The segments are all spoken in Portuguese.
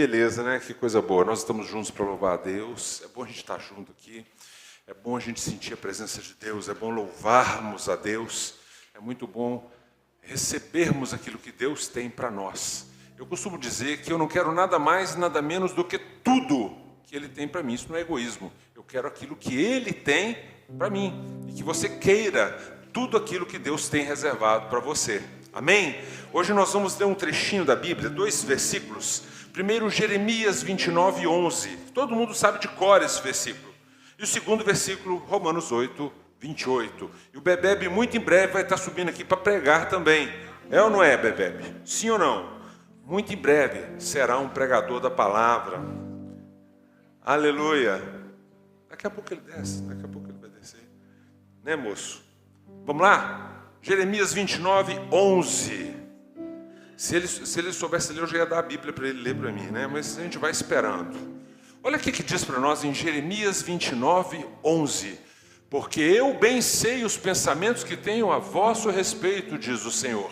beleza, né? Que coisa boa. Nós estamos juntos para louvar a Deus. É bom a gente estar junto aqui. É bom a gente sentir a presença de Deus. É bom louvarmos a Deus. É muito bom recebermos aquilo que Deus tem para nós. Eu costumo dizer que eu não quero nada mais, nada menos do que tudo que Ele tem para mim. Isso não é egoísmo. Eu quero aquilo que Ele tem para mim. E que você queira tudo aquilo que Deus tem reservado para você. Amém? Hoje nós vamos ler um trechinho da Bíblia, 2 versículos. Primeiro, Jeremias 29, 11. Todo mundo sabe de cor esse versículo. E o segundo versículo, Romanos 8, 28. E o Bebebe muito em breve vai estar subindo aqui para pregar também. É ou não é, Bebebe? Sim ou não? Muito em breve será um pregador da palavra. Aleluia. Daqui a pouco ele desce, daqui a pouco ele vai descer. Né, moço? Vamos lá? Jeremias 29, 11. Se ele soubesse ler, eu já ia dar a Bíblia para ele ler para mim, né? Mas a gente vai esperando. Olha o que diz para nós em Jeremias 29, 11. Porque eu bem sei os pensamentos que tenho a vosso respeito, diz o Senhor.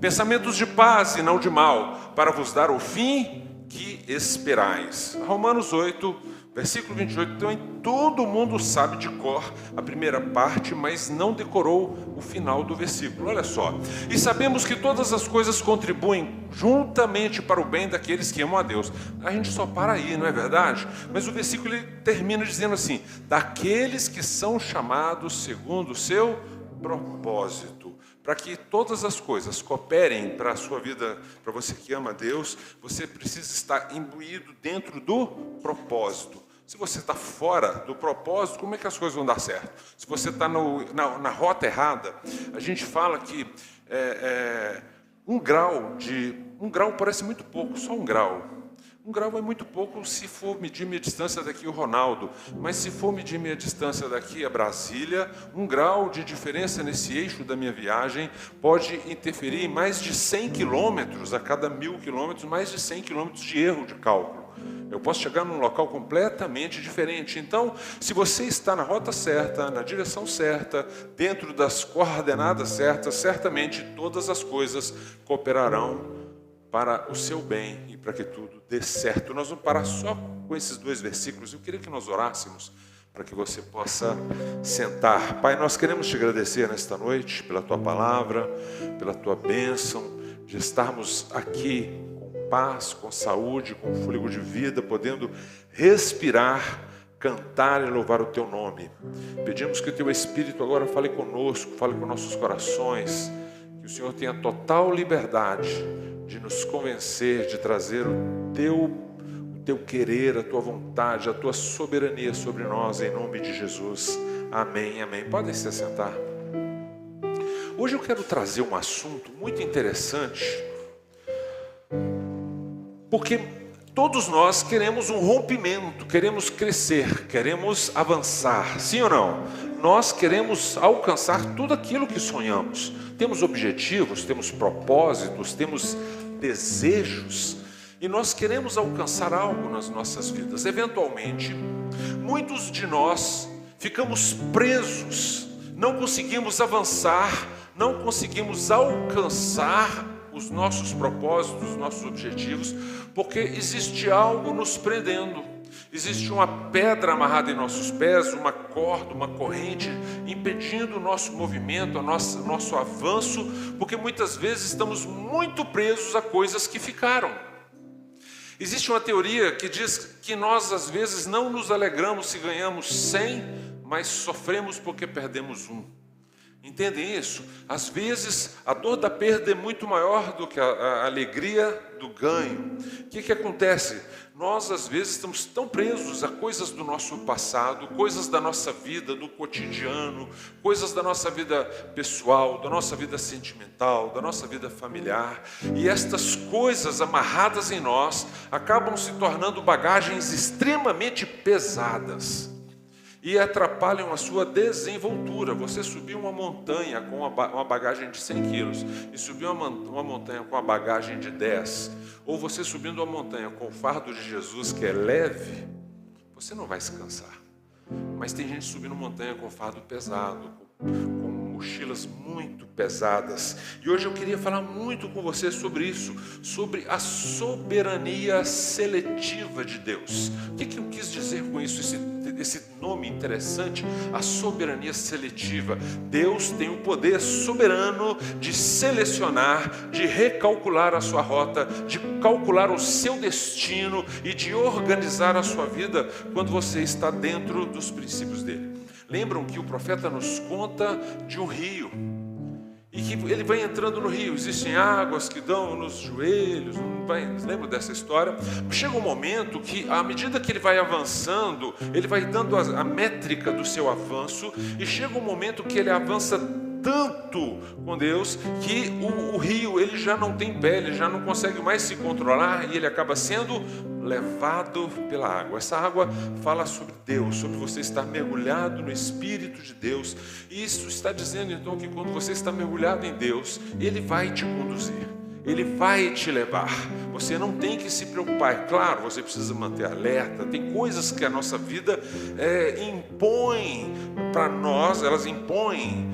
Pensamentos de paz e não de mal, para vos dar o fim que esperais. Romanos 8, versículo 28. Então, todo mundo sabe de cor a primeira parte, mas não decorou o final do versículo. Olha só. E sabemos que todas as coisas contribuem juntamente para o bem daqueles que amam a Deus. A gente só para aí, não é verdade? Mas o versículo ele termina dizendo assim: daqueles que são chamados segundo o seu propósito. Para que todas as coisas cooperem para a sua vida, para você que ama a Deus, você precisa estar imbuído dentro do propósito. Se você está fora do propósito, como é que as coisas vão dar certo? Se você está na rota errada, a gente fala que um grau parece muito pouco, só um grau. Um grau é muito pouco se for medir minha distância daqui o Ronaldo, mas se for medir minha distância daqui a Brasília, um grau de diferença nesse eixo da minha viagem pode interferir em mais de 100 quilômetros, a cada 1000 quilômetros, mais de 100 quilômetros de erro de cálculo. Eu posso chegar num local completamente diferente. Então, se você está na rota certa, na direção certa, dentro das coordenadas certas, certamente todas as coisas cooperarão para o seu bem e para que tudo dê certo. Nós vamos parar só com esses 2 versículos. Eu queria que nós orássemos para que você possa sentar. Pai, nós queremos te agradecer nesta noite pela tua palavra, pela tua bênção, de estarmos aqui com paz, com saúde, com fôlego de vida, podendo respirar, cantar e louvar o teu nome. Pedimos que o teu Espírito agora fale conosco, fale com nossos corações, que o Senhor tenha total liberdade de nos convencer, de trazer o teu querer, a tua vontade, a tua soberania sobre nós, em nome de Jesus. Amém, amém. Podem se assentar. Hoje eu quero trazer um assunto muito interessante, porque todos nós queremos um rompimento, queremos crescer, queremos avançar, sim ou não? Nós queremos alcançar tudo aquilo que sonhamos. Temos objetivos, temos propósitos, temos desejos, e nós queremos alcançar algo nas nossas vidas. Eventualmente, muitos de nós ficamos presos, não conseguimos avançar, não conseguimos alcançar os nossos propósitos, os nossos objetivos, porque existe algo nos prendendo. Existe uma pedra amarrada em nossos pés, uma corda, uma corrente, impedindo o nosso movimento, o nosso avanço, porque muitas vezes estamos muito presos a coisas que ficaram. Existe uma teoria que diz que nós às vezes não nos alegramos se ganhamos 100, mas sofremos porque perdemos 1. Entendem isso? Às vezes a dor da perda é muito maior do que a alegria do ganho. O que acontece? Nós às vezes estamos tão presos a coisas do nosso passado, coisas da nossa vida, do cotidiano, coisas da nossa vida pessoal, da nossa vida sentimental, da nossa vida familiar. E estas coisas amarradas em nós acabam se tornando bagagens extremamente pesadas e atrapalham a sua desenvoltura. Você subiu uma montanha com uma bagagem de 100 quilos e subiu uma montanha com uma bagagem de 10, ou você subindo uma montanha com o fardo de Jesus, que é leve, você não vai se cansar. Mas tem gente subindo montanha com fardo pesado, com mochilas muito pesadas. E hoje eu queria falar muito com você sobre isso, sobre a soberania seletiva de Deus. O que eu quis dizer com isso? Esse nome interessante, a soberania seletiva. Deus tem o poder soberano de selecionar, de recalcular a sua rota, de calcular o seu destino e de organizar a sua vida quando você está dentro dos princípios dele. Lembram que o profeta nos conta de um rio, e que ele vai entrando no rio, existem águas que dão nos joelhos, lembram dessa história? Chega um momento que, à medida que ele vai avançando, ele vai dando a métrica do seu avanço, e chega um momento que ele avança tanto com Deus, que o rio ele já não tem pé, ele já não consegue mais se controlar, e ele acaba sendo levado pela água. Essa água fala sobre Deus, sobre você estar mergulhado no Espírito de Deus. E isso está dizendo então que quando você está mergulhado em Deus, Ele vai te conduzir, Ele vai te levar. Você não tem que se preocupar. É claro, você precisa manter alerta. Tem coisas que a nossa vida impõe para nós, elas impõem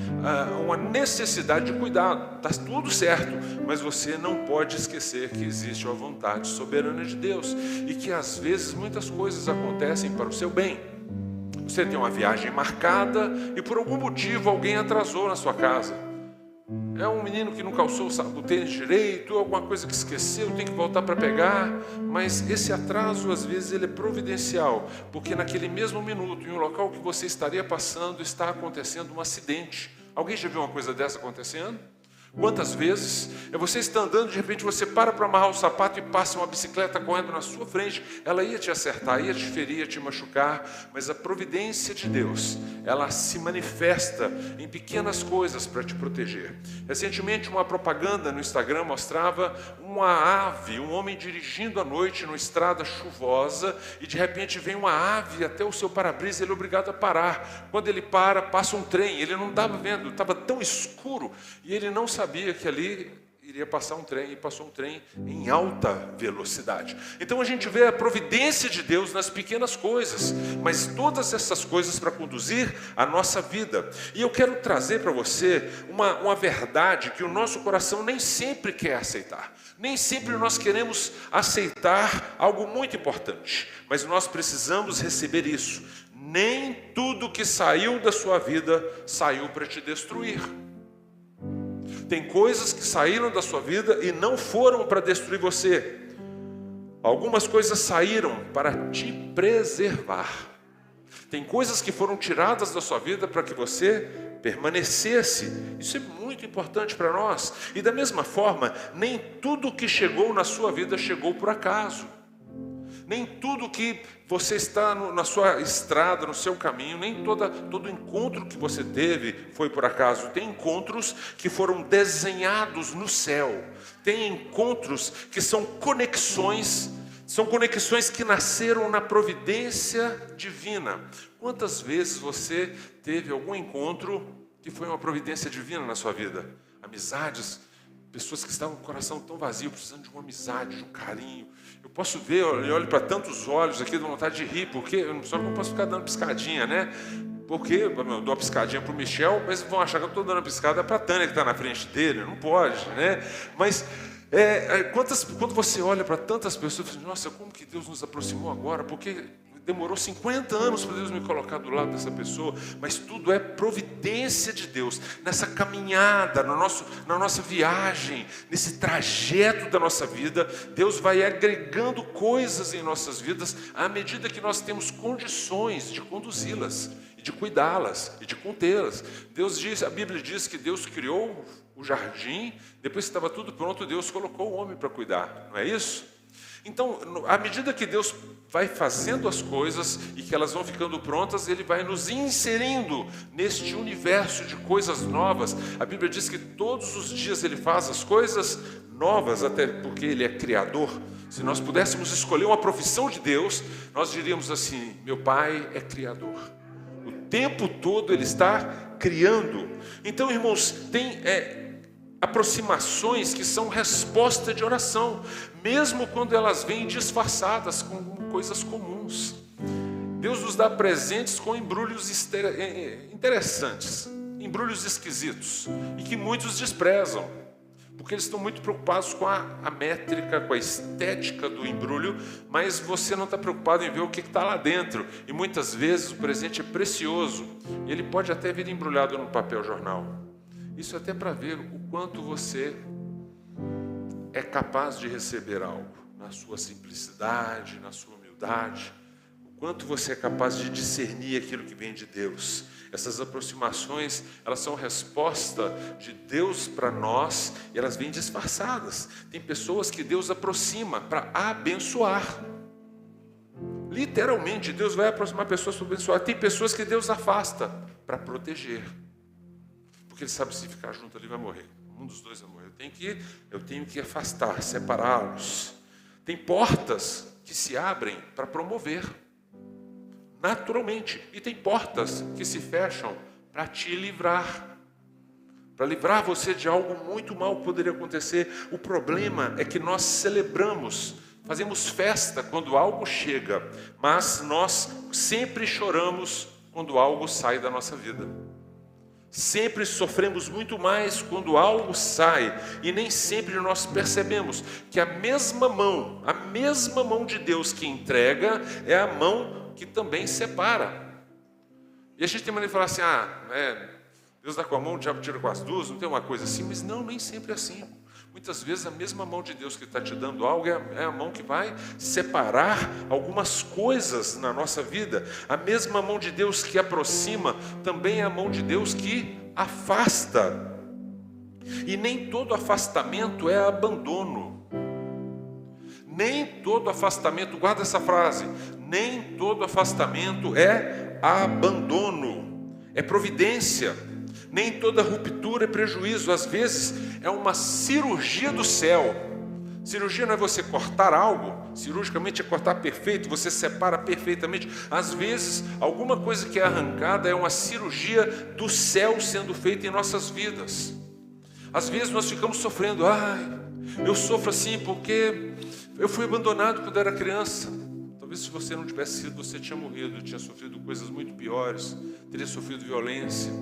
uma necessidade de cuidado. Está tudo certo, mas você não pode esquecer que existe a vontade soberana de Deus e que às vezes muitas coisas acontecem para o seu bem. Você tem uma viagem marcada e por algum motivo alguém atrasou na sua casa. É um menino que não calçou o tênis direito, alguma coisa que esqueceu, tem que voltar para pegar. Mas esse atraso, às vezes, ele é providencial, porque naquele mesmo minuto, em um local que você estaria passando, está acontecendo um acidente. Alguém já viu uma coisa dessa acontecendo? Quantas vezes você está andando, de repente você para amarrar o sapato e passa uma bicicleta correndo na sua frente. Ela ia te acertar, ia te ferir, ia te machucar, mas a providência de Deus, ela se manifesta em pequenas coisas para te proteger. Recentemente uma propaganda no Instagram mostrava uma ave, um homem dirigindo à noite numa estrada chuvosa, e de repente vem uma ave até o seu para-brisa, ele é obrigado a parar. Quando ele para, passa um trem, ele não estava vendo, estava tão escuro, e ele não sabia que ali iria passar um trem, e passou um trem em alta velocidade. Então a gente vê a providência de Deus nas pequenas coisas, mas todas essas coisas para conduzir a nossa vida. E eu quero trazer para você uma verdade que o nosso coração nem sempre quer aceitar. Nem sempre nós queremos aceitar algo muito importante, mas nós precisamos receber isso. Nem tudo que saiu da sua vida saiu para te destruir. Tem coisas que saíram da sua vida e não foram para destruir você. Algumas coisas saíram para te preservar. Tem coisas que foram tiradas da sua vida para que você permanecesse. Isso é muito importante para nós. E da mesma forma, nem tudo que chegou na sua vida chegou por acaso. Nem tudo que você está na sua estrada, no seu caminho, nem todo encontro que você teve foi por acaso. Tem encontros que foram desenhados no céu. Tem encontros que são conexões que nasceram na providência divina. Quantas vezes você teve algum encontro que foi uma providência divina na sua vida? Amizades, pessoas que estavam com o coração tão vazio, precisando de uma amizade, de um carinho. Eu posso ver, eu olho para tantos olhos aqui, dou vontade de rir, porque só que eu não posso ficar dando piscadinha, né? Porque eu dou uma piscadinha para o Michel, mas vão achar que eu estou dando piscada para a Tânia, que está na frente dele. Não pode, né? Mas quando você olha para tantas pessoas, você diz, nossa, como que Deus nos aproximou agora? Porque demorou 50 anos para Deus me colocar do lado dessa pessoa, mas tudo é providência de Deus. Nessa caminhada, na nossa viagem, nesse trajeto da nossa vida, Deus vai agregando coisas em nossas vidas à medida que nós temos condições de conduzi-las, e de cuidá-las, e de contê-las. A Bíblia diz que Deus criou o jardim, depois que estava tudo pronto, Deus colocou o homem para cuidar, não é isso? Então, à medida que Deus vai fazendo as coisas e que elas vão ficando prontas, Ele vai nos inserindo neste universo de coisas novas. A Bíblia diz que todos os dias Ele faz as coisas novas, até porque Ele é Criador. Se nós pudéssemos escolher uma profissão de Deus, nós diríamos assim, meu Pai é Criador. O tempo todo Ele está criando. Então, irmãos, tem aproximações que são resposta de oração, mesmo quando elas vêm disfarçadas com coisas comuns. Deus nos dá presentes com embrulhos interessantes. embrulhos esquisitos e que muitos desprezam, porque eles estão muito preocupados com a métrica, com a estética do embrulho, mas você não está preocupado em ver o que está lá dentro. E muitas vezes o presente é precioso, ele pode até vir embrulhado no papel jornal. Isso até para ver o quanto você é capaz de receber algo, na sua simplicidade, na sua humildade, o quanto você é capaz de discernir aquilo que vem de Deus. Essas aproximações, elas são resposta de Deus para nós e elas vêm disfarçadas. Tem pessoas que Deus aproxima para abençoar. Literalmente, Deus vai aproximar pessoas para abençoar. Tem pessoas que Deus afasta para proteger. Porque Ele sabe, se ficar junto ali vai morrer. Um dos dois vai morrer. Eu tenho que afastar, separá-los. Tem portas que se abrem para promover. Naturalmente. E tem portas que se fecham para te livrar. Para livrar você de algo muito mal que poderia acontecer. O problema é que nós celebramos, fazemos festa quando algo chega, mas nós sempre choramos quando algo sai da nossa vida. Sempre sofremos muito mais quando algo sai, e nem sempre nós percebemos que a mesma mão de Deus que entrega é a mão que também separa. E a gente tem maneira de falar assim, Deus dá com a mão, o diabo tira com as duas, não tem uma coisa assim, mas não, nem sempre é assim. Muitas vezes a mesma mão de Deus que está te dando algo é a mão que vai separar algumas coisas na nossa vida. A mesma mão de Deus que aproxima também é a mão de Deus que afasta. E nem todo afastamento é abandono. Nem todo afastamento, guarda essa frase, nem todo afastamento é abandono, é providência. Nem toda ruptura é prejuízo, às vezes é uma cirurgia do céu. Cirurgia não é você cortar algo, cirurgicamente é cortar perfeito, você separa perfeitamente. Às vezes, alguma coisa que é arrancada é uma cirurgia do céu sendo feita em nossas vidas. Às vezes nós ficamos sofrendo, eu sofro assim porque eu fui abandonado quando era criança. Talvez se você não tivesse sido, você tinha morrido, tinha sofrido coisas muito piores, teria sofrido violência,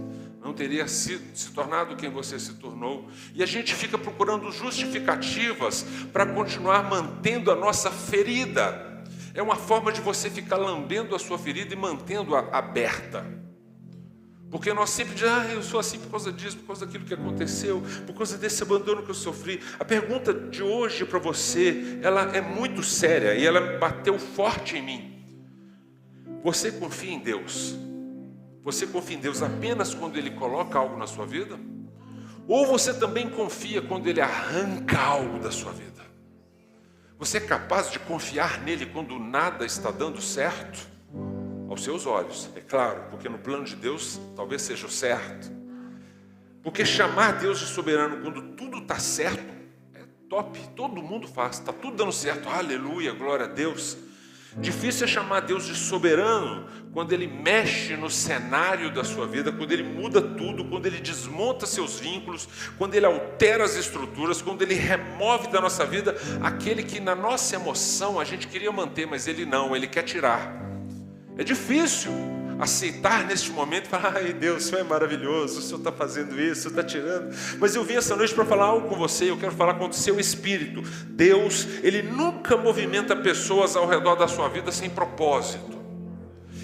não teria se tornado quem você se tornou. E a gente fica procurando justificativas para continuar mantendo a nossa ferida. É uma forma de você ficar lambendo a sua ferida e mantendo-a aberta. Porque nós sempre dizemos, eu sou assim por causa disso, por causa daquilo que aconteceu, por causa desse abandono que eu sofri. A pergunta de hoje para você, ela é muito séria e ela bateu forte em mim. Você confia em Deus? Você confia em Deus apenas quando Ele coloca algo na sua vida? Ou você também confia quando Ele arranca algo da sua vida? Você é capaz de confiar nele quando nada está dando certo? Aos seus olhos, é claro, porque no plano de Deus talvez seja o certo. Porque chamar Deus de soberano quando tudo está certo é top, todo mundo faz, está tudo dando certo, aleluia, glória a Deus. Difícil é chamar Deus de soberano quando Ele mexe no cenário da sua vida, quando Ele muda tudo, quando Ele desmonta seus vínculos, quando Ele altera as estruturas, quando Ele remove da nossa vida aquele que na nossa emoção a gente queria manter, mas Ele não, Ele quer tirar. É difícil aceitar neste momento e falar, Deus, o Senhor é maravilhoso, o Senhor está fazendo isso, o Senhor está tirando. Mas eu vim essa noite para falar algo com você, eu quero falar com o seu espírito. Deus, Ele nunca movimenta pessoas ao redor da sua vida sem propósito.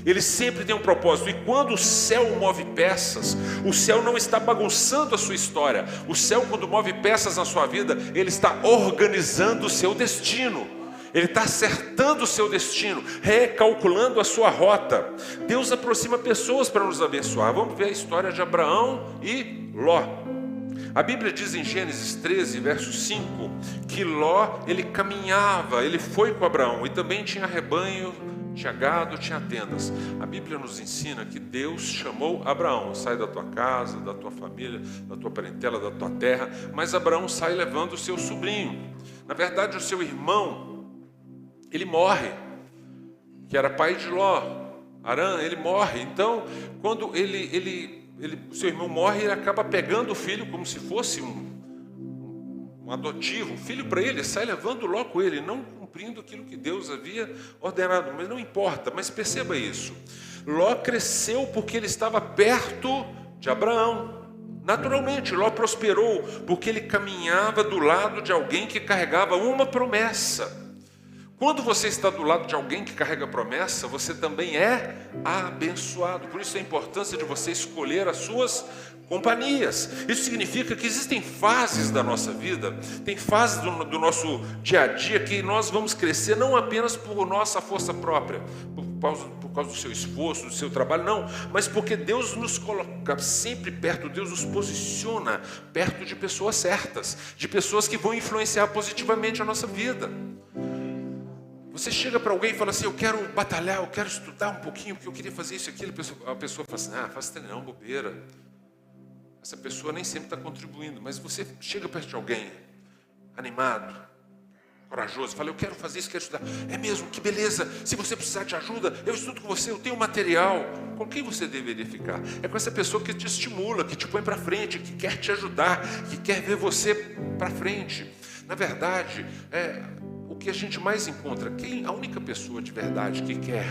Ele sempre tem um propósito. E quando o céu move peças, o céu não está bagunçando a sua história. O céu, quando move peças na sua vida, Ele está organizando o seu destino. Ele está acertando o seu destino, recalculando a sua rota. Deus aproxima pessoas para nos abençoar. Vamos ver a história de Abraão e Ló. A Bíblia diz em Gênesis 13, verso 5, que Ló, ele caminhava, ele foi com Abraão, e também tinha rebanho, tinha gado, tinha tendas. A Bíblia nos ensina que Deus chamou Abraão, sai da tua casa, da tua família, da tua parentela, da tua terra, mas Abraão sai levando o seu sobrinho. Na verdade, o seu irmão, ele morre, que era pai de Ló, Arã, ele morre. Então, quando seu irmão morre, ele acaba pegando o filho como se fosse um adotivo, um filho para ele, sai levando Ló com ele, não cumprindo aquilo que Deus havia ordenado, mas não importa, mas perceba isso. Ló cresceu porque ele estava perto de Abraão. Naturalmente, Ló prosperou porque ele caminhava do lado de alguém que carregava uma promessa. Quando você está do lado de alguém que carrega promessa, você também é abençoado. Por isso a importância de você escolher as suas companhias. Isso significa que existem fases da nossa vida, tem fases do nosso dia a dia que nós vamos crescer não apenas por nossa força própria, por causa do seu esforço, do seu trabalho, não, mas porque Deus nos coloca sempre perto, Deus nos posiciona perto de pessoas certas, de pessoas que vão influenciar positivamente a nossa vida. Você chega para alguém e fala assim: eu quero batalhar, eu quero estudar um pouquinho, porque eu queria fazer isso e aquilo. A pessoa fala assim: faz treino não, bobeira. Essa pessoa nem sempre está contribuindo, mas você chega perto de alguém animado, corajoso, fala: eu quero fazer isso, quero estudar. É mesmo? Que beleza! Se você precisar de ajuda, eu estudo com você, eu tenho material. Com quem você deveria ficar? É com essa pessoa que te estimula, que te põe para frente, que quer te ajudar, que quer ver você para frente. Na verdade, o que a gente mais encontra, a única pessoa de verdade que quer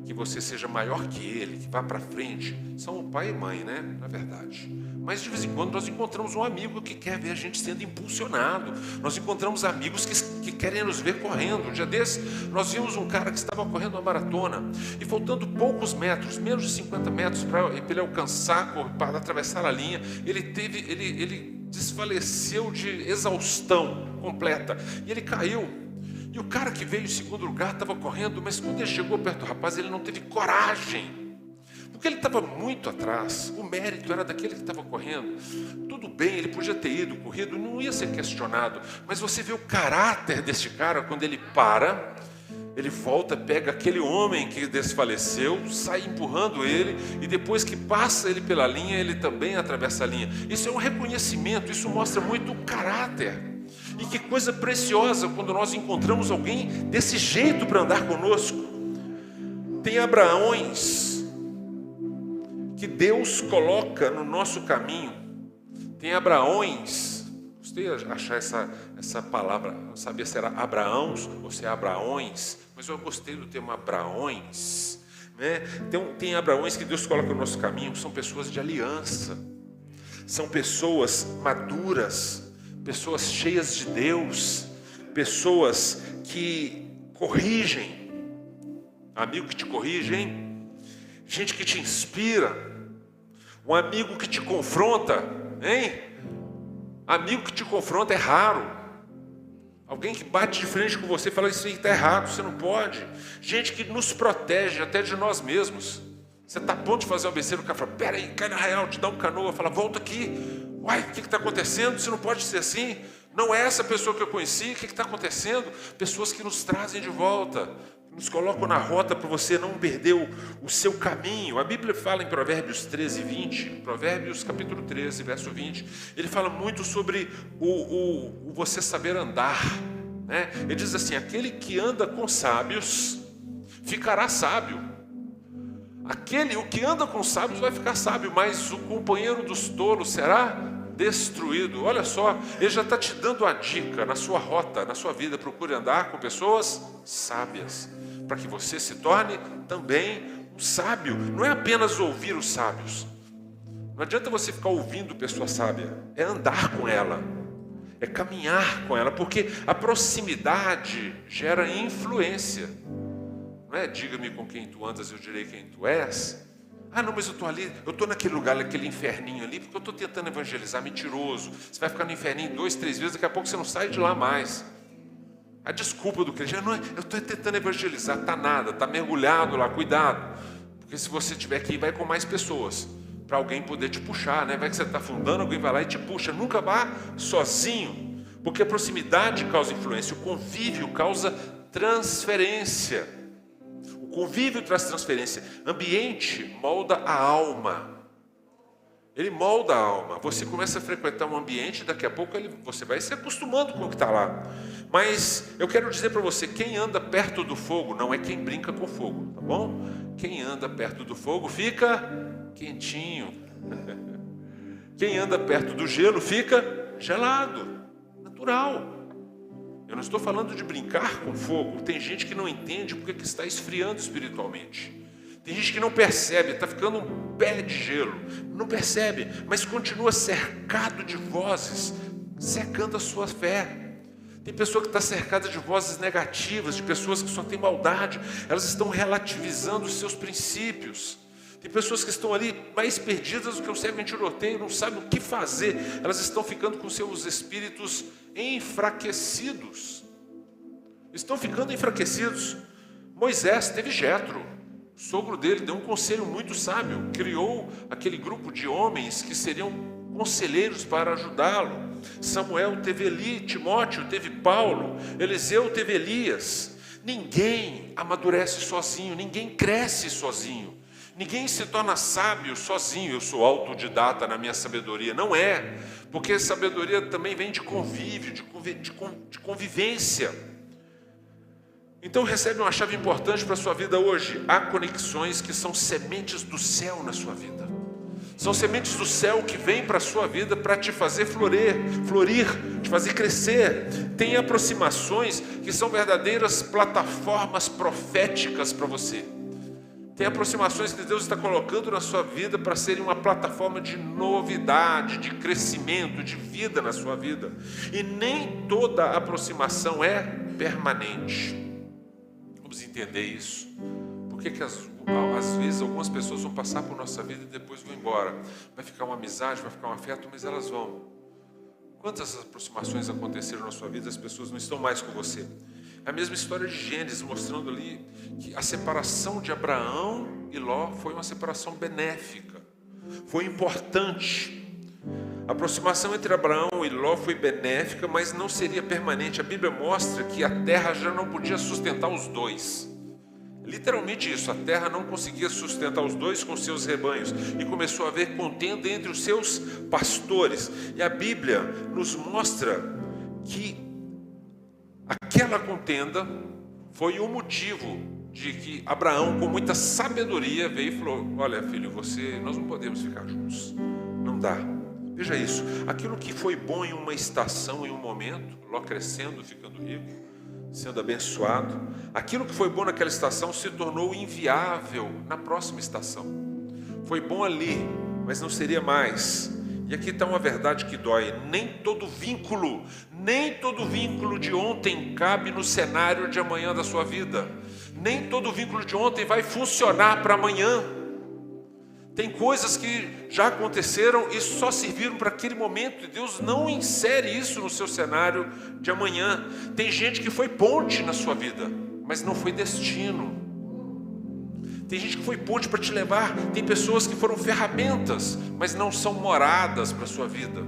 que você seja maior que ele, que vá para frente, são o pai e mãe, né? Na verdade. Mas de vez em quando nós encontramos um amigo que quer ver a gente sendo impulsionado. Nós encontramos amigos que querem nos ver correndo. Um dia desse, nós vimos um cara que estava correndo uma maratona e faltando poucos metros, menos de 50 metros para ele alcançar, para atravessar a linha, ele desfaleceu de exaustão completa e ele caiu. E o cara que veio em segundo lugar estava correndo, mas quando ele chegou perto do rapaz, ele não teve coragem, porque ele estava muito atrás. O mérito era daquele que estava correndo. Tudo bem, ele podia ter ido, corrido, não ia ser questionado, mas você vê o caráter deste cara. Quando ele para, ele volta, pega aquele homem que desfaleceu, sai empurrando ele, e depois que passa ele pela linha, ele também atravessa a linha. Isso é um reconhecimento, isso mostra muito o caráter. E que coisa preciosa quando nós encontramos alguém desse jeito para andar conosco. Tem Abraões que Deus coloca no nosso caminho. Tem Abraões, gostei de achar essa palavra, não sabia se era Abraãos ou se é Abraões, mas eu gostei do termo Abraões, né? Tem Abraões que Deus coloca no nosso caminho, são pessoas de aliança, são pessoas maduras, pessoas cheias de Deus, pessoas que corrigem, amigo que te corrige, hein? Gente que te inspira, um amigo que te confronta, hein? Amigo que te confronta é raro. Alguém que bate de frente com você e fala: isso aí está errado, você não pode. Gente que nos protege até de nós mesmos. Você está a ponto de fazer uma besteira, o cara fala: pera aí, cai na real, te dá um canoa, fala: volta aqui. Uai, o que está acontecendo? Você não pode ser assim. Não é essa pessoa que eu conheci. O que está acontecendo? Pessoas que nos trazem de volta, que nos colocam na rota para você não perder o seu caminho. A Bíblia fala em Provérbios 13, 20, Provérbios capítulo 13, verso 20, ele fala muito sobre o você saber andar, né? Ele diz assim: aquele que anda com sábios ficará sábio. O que anda com sábios vai ficar sábio, mas o companheiro dos tolos será destruído. Olha só, ele já está te dando a dica na sua rota, na sua vida. Procure andar com pessoas sábias, para que você se torne também um sábio. Não é apenas ouvir os sábios. Não adianta você ficar ouvindo pessoa sábia, é andar com ela, é caminhar com ela, porque a proximidade gera influência. Não é diga-me com quem tu andas, eu direi quem tu és. Não, mas eu estou ali, eu estou naquele lugar, naquele inferninho ali, porque eu estou tentando evangelizar. Mentiroso. Você vai ficar no inferninho 2, 3 vezes, daqui a pouco você não sai de lá mais. A desculpa do crente: não, eu estou tentando evangelizar, está nada, está mergulhado lá, cuidado. Porque se você tiver que ir, vai com mais pessoas, para alguém poder te puxar, né? Vai que você está afundando, alguém vai lá e te puxa. Nunca vá sozinho, porque a proximidade causa influência, o convívio causa transferência. Convívio traz transferência. Ambiente molda a alma. Ele molda a alma. Você começa a frequentar um ambiente, daqui a pouco você vai se acostumando com o que está lá. Mas eu quero dizer para você: quem anda perto do fogo não é quem brinca com fogo, tá bom? Quem anda perto do fogo fica quentinho. Quem anda perto do gelo fica gelado. Natural. Eu não estou falando de brincar com fogo. Tem gente que não entende porque que está esfriando espiritualmente. Tem gente que não percebe, está ficando um pé de gelo, não percebe, mas continua cercado de vozes, secando a sua fé. Tem pessoa que está cercada de vozes negativas, de pessoas que só têm maldade, elas estão relativizando os seus princípios. Tem pessoas que estão ali mais perdidas do que o cego em tiroteio, não sabem o que fazer, elas estão ficando com seus espíritos enfraquecidos. Estão ficando enfraquecidos. Moisés teve Jetro, o sogro dele deu um conselho muito sábio, criou aquele grupo de homens que seriam conselheiros para ajudá-lo. Samuel teve Eli, Timóteo teve Paulo, Eliseu teve Elias. Ninguém amadurece sozinho, ninguém cresce sozinho, ninguém se torna sábio sozinho. Eu sou autodidata na minha sabedoria, não é, porque sabedoria também vem de convívio, de convivência. Então recebe uma chave importante para a sua vida hoje. Há conexões que são sementes do céu na sua vida. São sementes do céu que vêm para a sua vida para te fazer florir, te fazer crescer. Tem aproximações que são verdadeiras plataformas proféticas para você. Tem aproximações que Deus está colocando na sua vida para serem uma plataforma de novidade, de crescimento, de vida na sua vida. E nem toda aproximação é permanente. Vamos entender isso. Por que às vezes algumas pessoas vão passar por nossa vida e depois vão embora? Vai ficar uma amizade, vai ficar um afeto, mas elas vão. Quantas aproximações aconteceram na sua vida, as pessoas não estão mais com você? É a mesma história de Gênesis, mostrando ali que a separação de Abraão e Ló foi uma separação benéfica, foi importante. A aproximação entre Abraão e Ló foi benéfica, mas não seria permanente. A Bíblia mostra que a terra já não podia sustentar os dois. Literalmente isso, a terra não conseguia sustentar os dois com seus rebanhos e começou a haver contenda entre os seus pastores. E a Bíblia nos mostra que aquela contenda foi o motivo de que Abraão, com muita sabedoria, veio e falou: olha, filho, nós não podemos ficar juntos, não dá. Veja isso, aquilo que foi bom em uma estação, em um momento, Ló crescendo, ficando rico, sendo abençoado, aquilo que foi bom naquela estação se tornou inviável na próxima estação. Foi bom ali, mas não seria mais. E aqui está uma verdade que dói: nem todo vínculo de ontem cabe no cenário de amanhã da sua vida. Nem todo vínculo de ontem vai funcionar para amanhã. Tem coisas que já aconteceram e só serviram para aquele momento, e Deus não insere isso no seu cenário de amanhã. Tem gente que foi ponte na sua vida, mas não foi destino. Tem gente que foi ponte para te levar. Tem pessoas que foram ferramentas, mas não são moradas para a sua vida.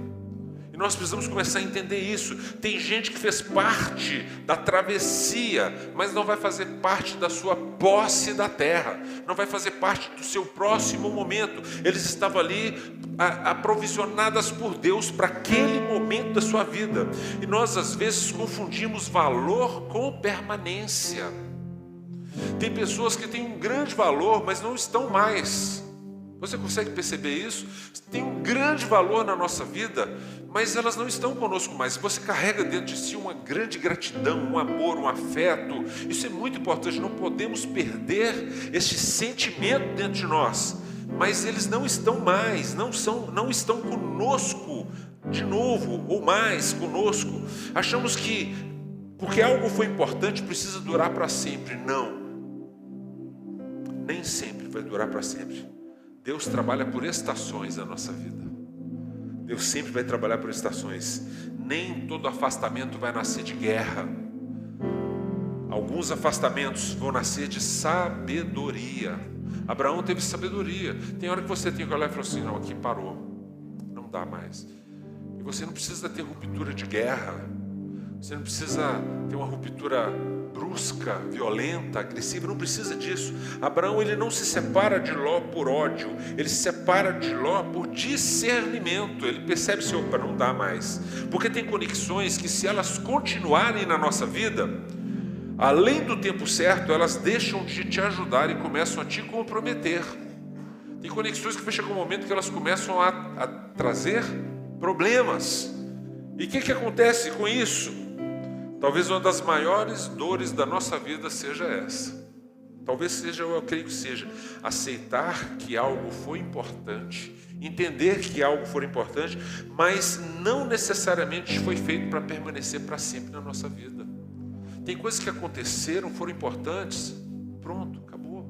E nós precisamos começar a entender isso. Tem gente que fez parte da travessia, mas não vai fazer parte da sua posse da terra, não vai fazer parte do seu próximo momento. Eles estavam ali aprovisionadas por Deus para aquele momento da sua vida. E nós às vezes confundimos valor com permanência. Tem pessoas que têm um grande valor, mas não estão mais. Você consegue perceber isso? Tem um grande valor na nossa vida, mas elas não estão conosco mais. Você carrega dentro de si uma grande gratidão, um amor, um afeto. Isso é muito importante. Não podemos perder este sentimento dentro de nós. Mas eles não estão mais, não estão conosco de novo ou mais conosco. Achamos que porque algo foi importante precisa durar para sempre. Não. Nem sempre vai durar para sempre. Deus trabalha por estações na nossa vida. Deus sempre vai trabalhar por estações. Nem todo afastamento vai nascer de guerra. Alguns afastamentos vão nascer de sabedoria. Abraão teve sabedoria. Tem hora que você tem que olhar e falar assim: não, aqui parou, não dá mais. E você não precisa ter ruptura de guerra. Você não precisa ter uma ruptura brusca, violenta, agressiva, não precisa disso. Abraão, ele não se separa de Ló por ódio, ele se separa de Ló por discernimento. Ele percebe se opa, não dá mais. Porque tem conexões que, se elas continuarem na nossa vida, além do tempo certo, elas deixam de te ajudar e começam a te comprometer. Tem conexões que chegam um momento que elas começam a trazer problemas. E o que acontece com isso? Talvez uma das maiores dores da nossa vida seja essa. Talvez seja, eu creio que seja, aceitar que algo foi importante, entender que algo foi importante, mas não necessariamente foi feito para permanecer para sempre na nossa vida. Tem coisas que aconteceram, foram importantes, pronto, acabou.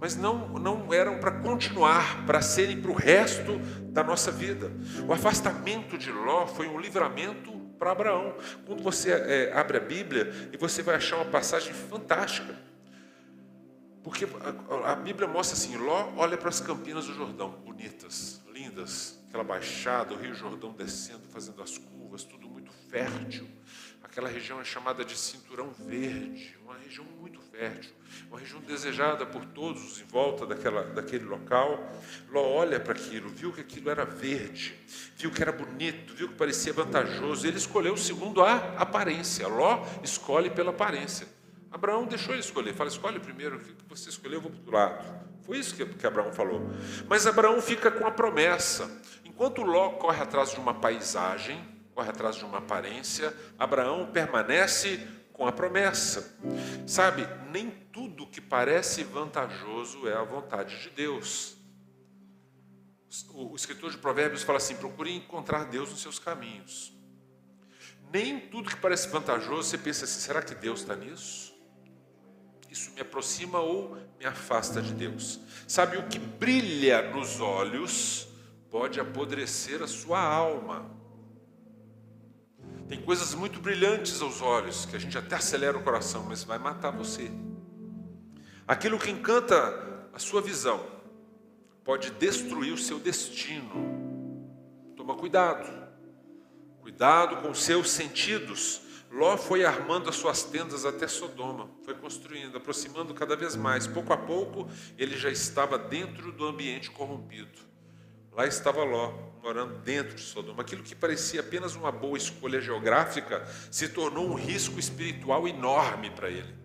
Mas não eram para continuar, para serem para o resto da nossa vida. O afastamento de Ló foi um livramento para Abraão. Quando você abre a Bíblia, e você vai achar uma passagem fantástica. Porque a Bíblia mostra assim, Ló olha para as campinas do Jordão, bonitas, lindas, aquela baixada, o Rio Jordão descendo, fazendo as curvas, tudo muito fértil. Aquela região é chamada de Cinturão Verde, uma região muito fértil, uma região desejada por todos em volta daquele local. Ló olha para aquilo, viu que aquilo era verde, viu que era bonito, viu que parecia vantajoso. Ele escolheu segundo a aparência. Ló escolhe pela aparência. Abraão deixou ele escolher, fala, escolhe primeiro, o que você escolheu, eu vou para o outro lado. Foi isso que Abraão falou. Mas Abraão fica com a promessa. Enquanto Ló corre atrás de uma paisagem, corre atrás de uma aparência, Abraão permanece com a promessa. Sabe, nem tudo que parece vantajoso é a vontade de Deus. O escritor de Provérbios fala assim, procure encontrar Deus nos seus caminhos. Nem tudo que parece vantajoso, você pensa assim, será que Deus está nisso? Isso me aproxima ou me afasta de Deus? Sabe, o que brilha nos olhos pode apodrecer a sua alma. Tem coisas muito brilhantes aos olhos, que a gente até acelera o coração, mas vai matar você. Aquilo que encanta a sua visão pode destruir o seu destino. Toma cuidado. Cuidado com os seus sentidos. Ló foi armando as suas tendas até Sodoma, foi construindo, aproximando cada vez mais. Pouco a pouco, ele já estava dentro do ambiente corrompido. Lá estava Ló, morando dentro de Sodoma. Aquilo que parecia apenas uma boa escolha geográfica se tornou um risco espiritual enorme para ele.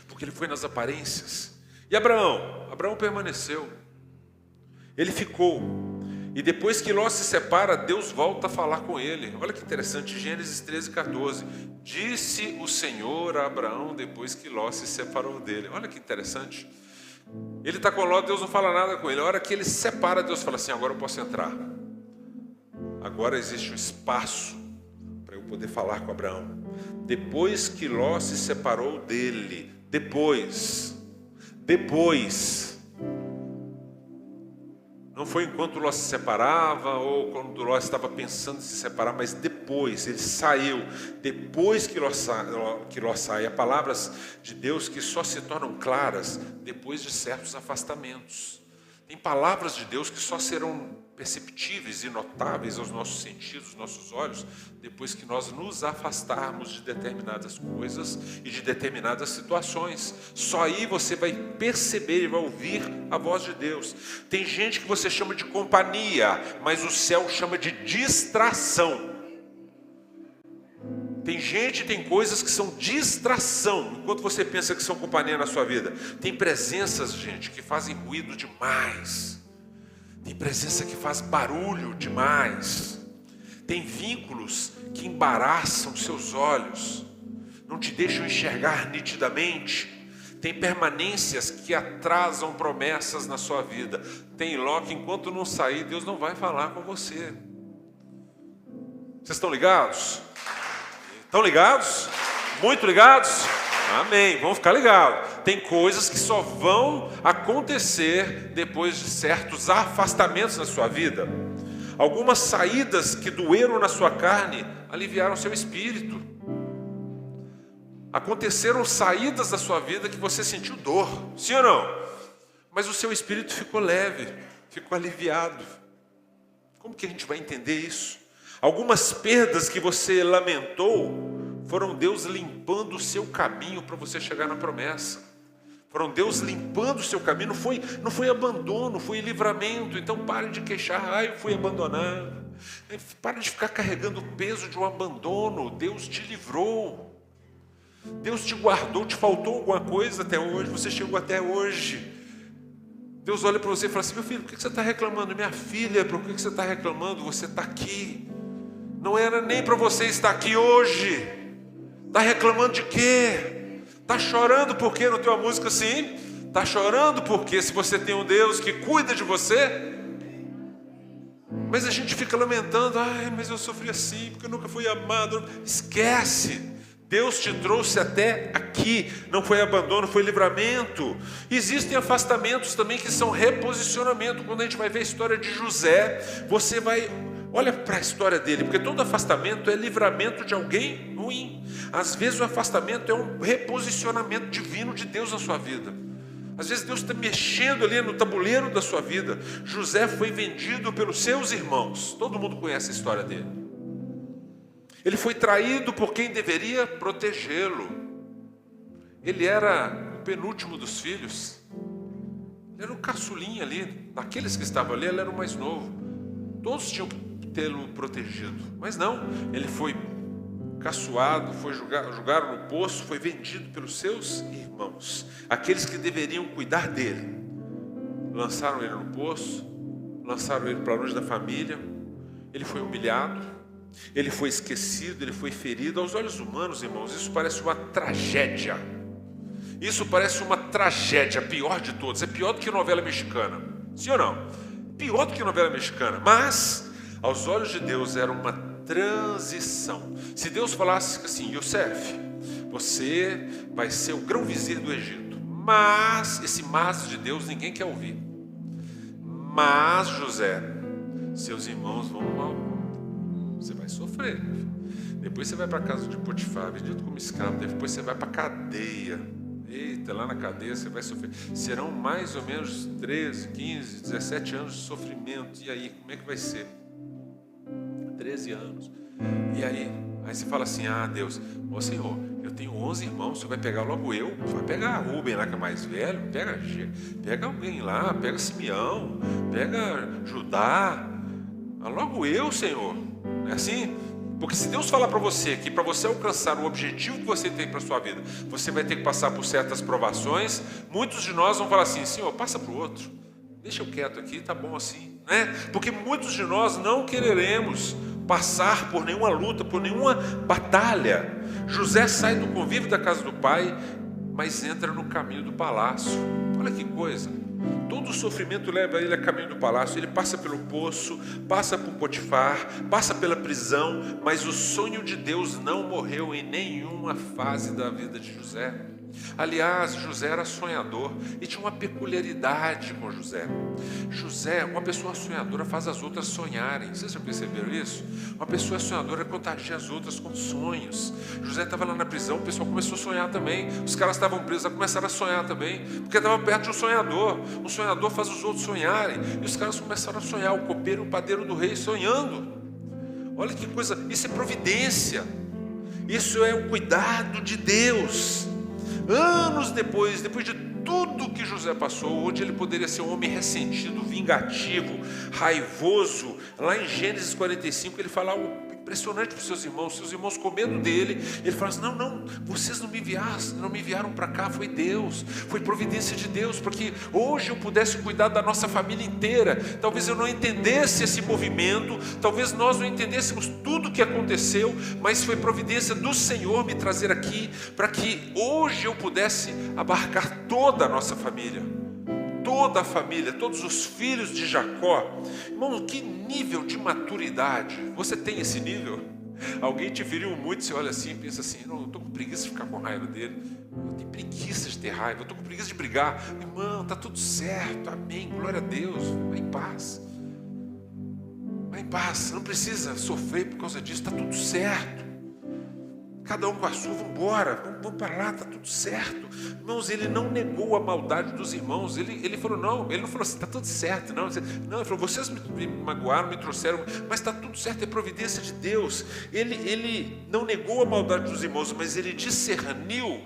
Porque ele foi nas aparências. E Abraão permaneceu. Ele ficou. E depois que Ló se separa, Deus volta a falar com ele. Olha que interessante, Gênesis 13:14. Disse o Senhor a Abraão depois que Ló se separou dele. Olha que interessante. Ele está com Ló, Deus não fala nada com ele. A hora que ele se separa, Deus fala assim, agora eu posso entrar. Agora existe um espaço para eu poder falar com Abraão. Depois que Ló se separou dele, depois, não foi enquanto Ló se separava ou quando Ló estava pensando em se separar, mas depois, ele saiu. Depois que Ló sai, há palavras de Deus que só se tornam claras depois de certos afastamentos. Tem palavras de Deus que só serão perceptíveis e notáveis aos nossos sentidos, aos nossos olhos, depois que nós nos afastarmos de determinadas coisas e de determinadas situações. Só aí você vai perceber e vai ouvir a voz de Deus. Tem gente que você chama de companhia, mas o céu chama de distração. Tem gente, tem coisas que são distração, enquanto você pensa que são companhia na sua vida. Tem presenças, gente, que fazem ruído demais. Tem presença que faz barulho demais. Tem vínculos que embaraçam seus olhos, não te deixam enxergar nitidamente. Tem permanências que atrasam promessas na sua vida. Tem Ló que enquanto não sair, Deus não vai falar com você. Vocês estão ligados? Estão ligados? Muito ligados? Amém, vamos ficar ligados. Tem coisas que só vão acontecer depois de certos afastamentos na sua vida. Algumas saídas que doeram na sua carne aliviaram seu espírito. Aconteceram saídas da sua vida que você sentiu dor, sim ou não? Mas o seu espírito ficou leve, ficou aliviado. Como que a gente vai entender isso? Algumas perdas que você lamentou foram Deus limpando o seu caminho para você chegar na promessa. Foram Deus limpando o seu caminho, não foi abandono, foi livramento. Então pare de queixar, eu fui abandonado. Pare de ficar carregando o peso de um abandono. Deus te livrou. Deus te guardou, te faltou alguma coisa até hoje, você chegou até hoje. Deus olha para você e fala assim, meu filho, por que você está reclamando? Minha filha, por que você está reclamando? Você está aqui. Não era nem para você estar aqui hoje. Está reclamando de quê? Está chorando porque não tem uma música assim? Está chorando porque se você tem um Deus que cuida de você? Mas a gente fica lamentando, mas eu sofri assim, porque eu nunca fui amado. Esquece, Deus te trouxe até aqui, não foi abandono, foi livramento. Existem afastamentos também que são reposicionamento. Quando a gente vai ver a história de José, você vai, olha para a história dele, porque todo afastamento é livramento de alguém ruim. Às vezes o afastamento é um reposicionamento divino de Deus na sua vida. Às vezes Deus está mexendo ali no tabuleiro da sua vida. José foi vendido pelos seus irmãos. Todo mundo conhece a história dele. Ele foi traído por quem deveria protegê-lo. Ele era o penúltimo dos filhos. Ele era o caçulinha ali. Daqueles que estavam ali, ele era o mais novo. Todos tinham que tê-lo protegido. Mas não, ele foi caçoado, foi julgado no poço, foi vendido pelos seus irmãos, aqueles que deveriam cuidar dele. Lançaram ele no poço, lançaram ele para longe da família. Ele foi humilhado, ele foi esquecido, ele foi ferido. Aos olhos humanos, irmãos, isso parece uma tragédia. Isso parece uma tragédia, a pior de todas. É pior do que novela mexicana, sim ou não? Pior do que novela mexicana. Mas aos olhos de Deus era uma transição. Se Deus falasse assim: Yosef, você vai ser o grão-vizir do Egito. Mas, esse mas de Deus ninguém quer ouvir. Mas José, seus irmãos vão mal. Você vai sofrer. Depois você vai para a casa de Potifar, vendido como escravo. Depois você vai para a cadeia. Eita, lá na cadeia você vai sofrer. Serão mais ou menos 13, 15, 17 anos de sofrimento. E aí, como é que vai ser? 13 anos. E aí você fala assim: Deus, Senhor, eu tenho 11 irmãos, o Senhor vai pegar logo eu? Vai pegar Rubem lá, que é mais velho, pega alguém lá, pega Simeão, pega Judá, logo eu, Senhor. Não é assim? Porque se Deus falar para você que para você alcançar o objetivo que você tem para a sua vida, você vai ter que passar por certas provações, muitos de nós vão falar assim: Senhor, passa para o outro, deixa eu quieto aqui, tá bom assim, né? Porque muitos de nós não quereremos passar por nenhuma luta, por nenhuma batalha. José sai do convívio da casa do pai, mas entra no caminho do palácio. Olha que coisa. Todo o sofrimento leva ele a caminho do palácio. Ele passa pelo poço, passa por Potifar, passa pela prisão, mas o sonho de Deus não morreu em nenhuma fase da vida de José. Aliás, José era sonhador e tinha uma peculiaridade com José. José, uma pessoa sonhadora faz as outras sonharem. Vocês já perceberam isso? Uma pessoa sonhadora contagia as outras com sonhos. José estava lá na prisão, o pessoal começou a sonhar também. Os caras estavam presos, começaram a sonhar também, porque estava perto de um sonhador. Um sonhador faz os outros sonharem. E os caras começaram a sonhar, o copeiro, o padeiro do rei sonhando. Olha que coisa, isso é providência. Isso é o cuidado de Deus. Anos depois de tudo que José passou, onde ele poderia ser um homem ressentido, vingativo, raivoso, lá em Gênesis 45 ele fala algo impressionante para os seus irmãos com medo dele. Ele fala assim: não, vocês não me enviaram para cá, foi Deus, foi providência de Deus, para que hoje eu pudesse cuidar da nossa família inteira. Talvez eu não entendesse esse movimento, talvez nós não entendêssemos tudo o que aconteceu, mas foi providência do Senhor me trazer aqui, para que hoje eu pudesse abarcar toda a nossa família. Toda a família, todos os filhos de Jacó. Irmão, que nível de maturidade. Você tem esse nível? Alguém te feriu muito, você olha assim e pensa assim: não, eu estou com preguiça de ficar com raiva dele. Eu tenho preguiça de ter raiva, eu estou com preguiça de brigar. Irmão, está tudo certo, amém, glória a Deus. Vai em paz. Vai em paz, não precisa sofrer por causa disso, está tudo certo. Cada um com a sua, vamos embora, vamos para lá, está tudo certo. Irmãos, ele não negou a maldade dos irmãos. Ele falou, não, ele não falou assim, está tudo certo, não. Não, ele falou, vocês me magoaram, me trouxeram, mas está tudo certo, é providência de Deus. Ele não negou a maldade dos irmãos, mas ele discerniu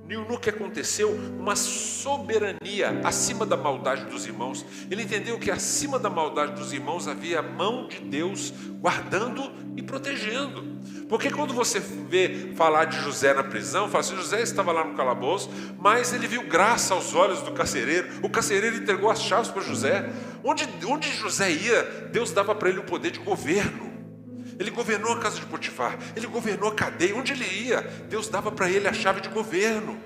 no que aconteceu uma soberania acima da maldade dos irmãos. Ele entendeu que acima da maldade dos irmãos havia a mão de Deus guardando e protegendo. Porque quando você vê falar de José na prisão, fala assim: José estava lá no calabouço, mas ele viu graça aos olhos do carcereiro. O carcereiro entregou as chaves para José. Onde José ia, Deus dava para ele o poder de governo. Ele governou a casa de Potifar, ele governou a cadeia. Onde ele ia, Deus dava para ele a chave de governo.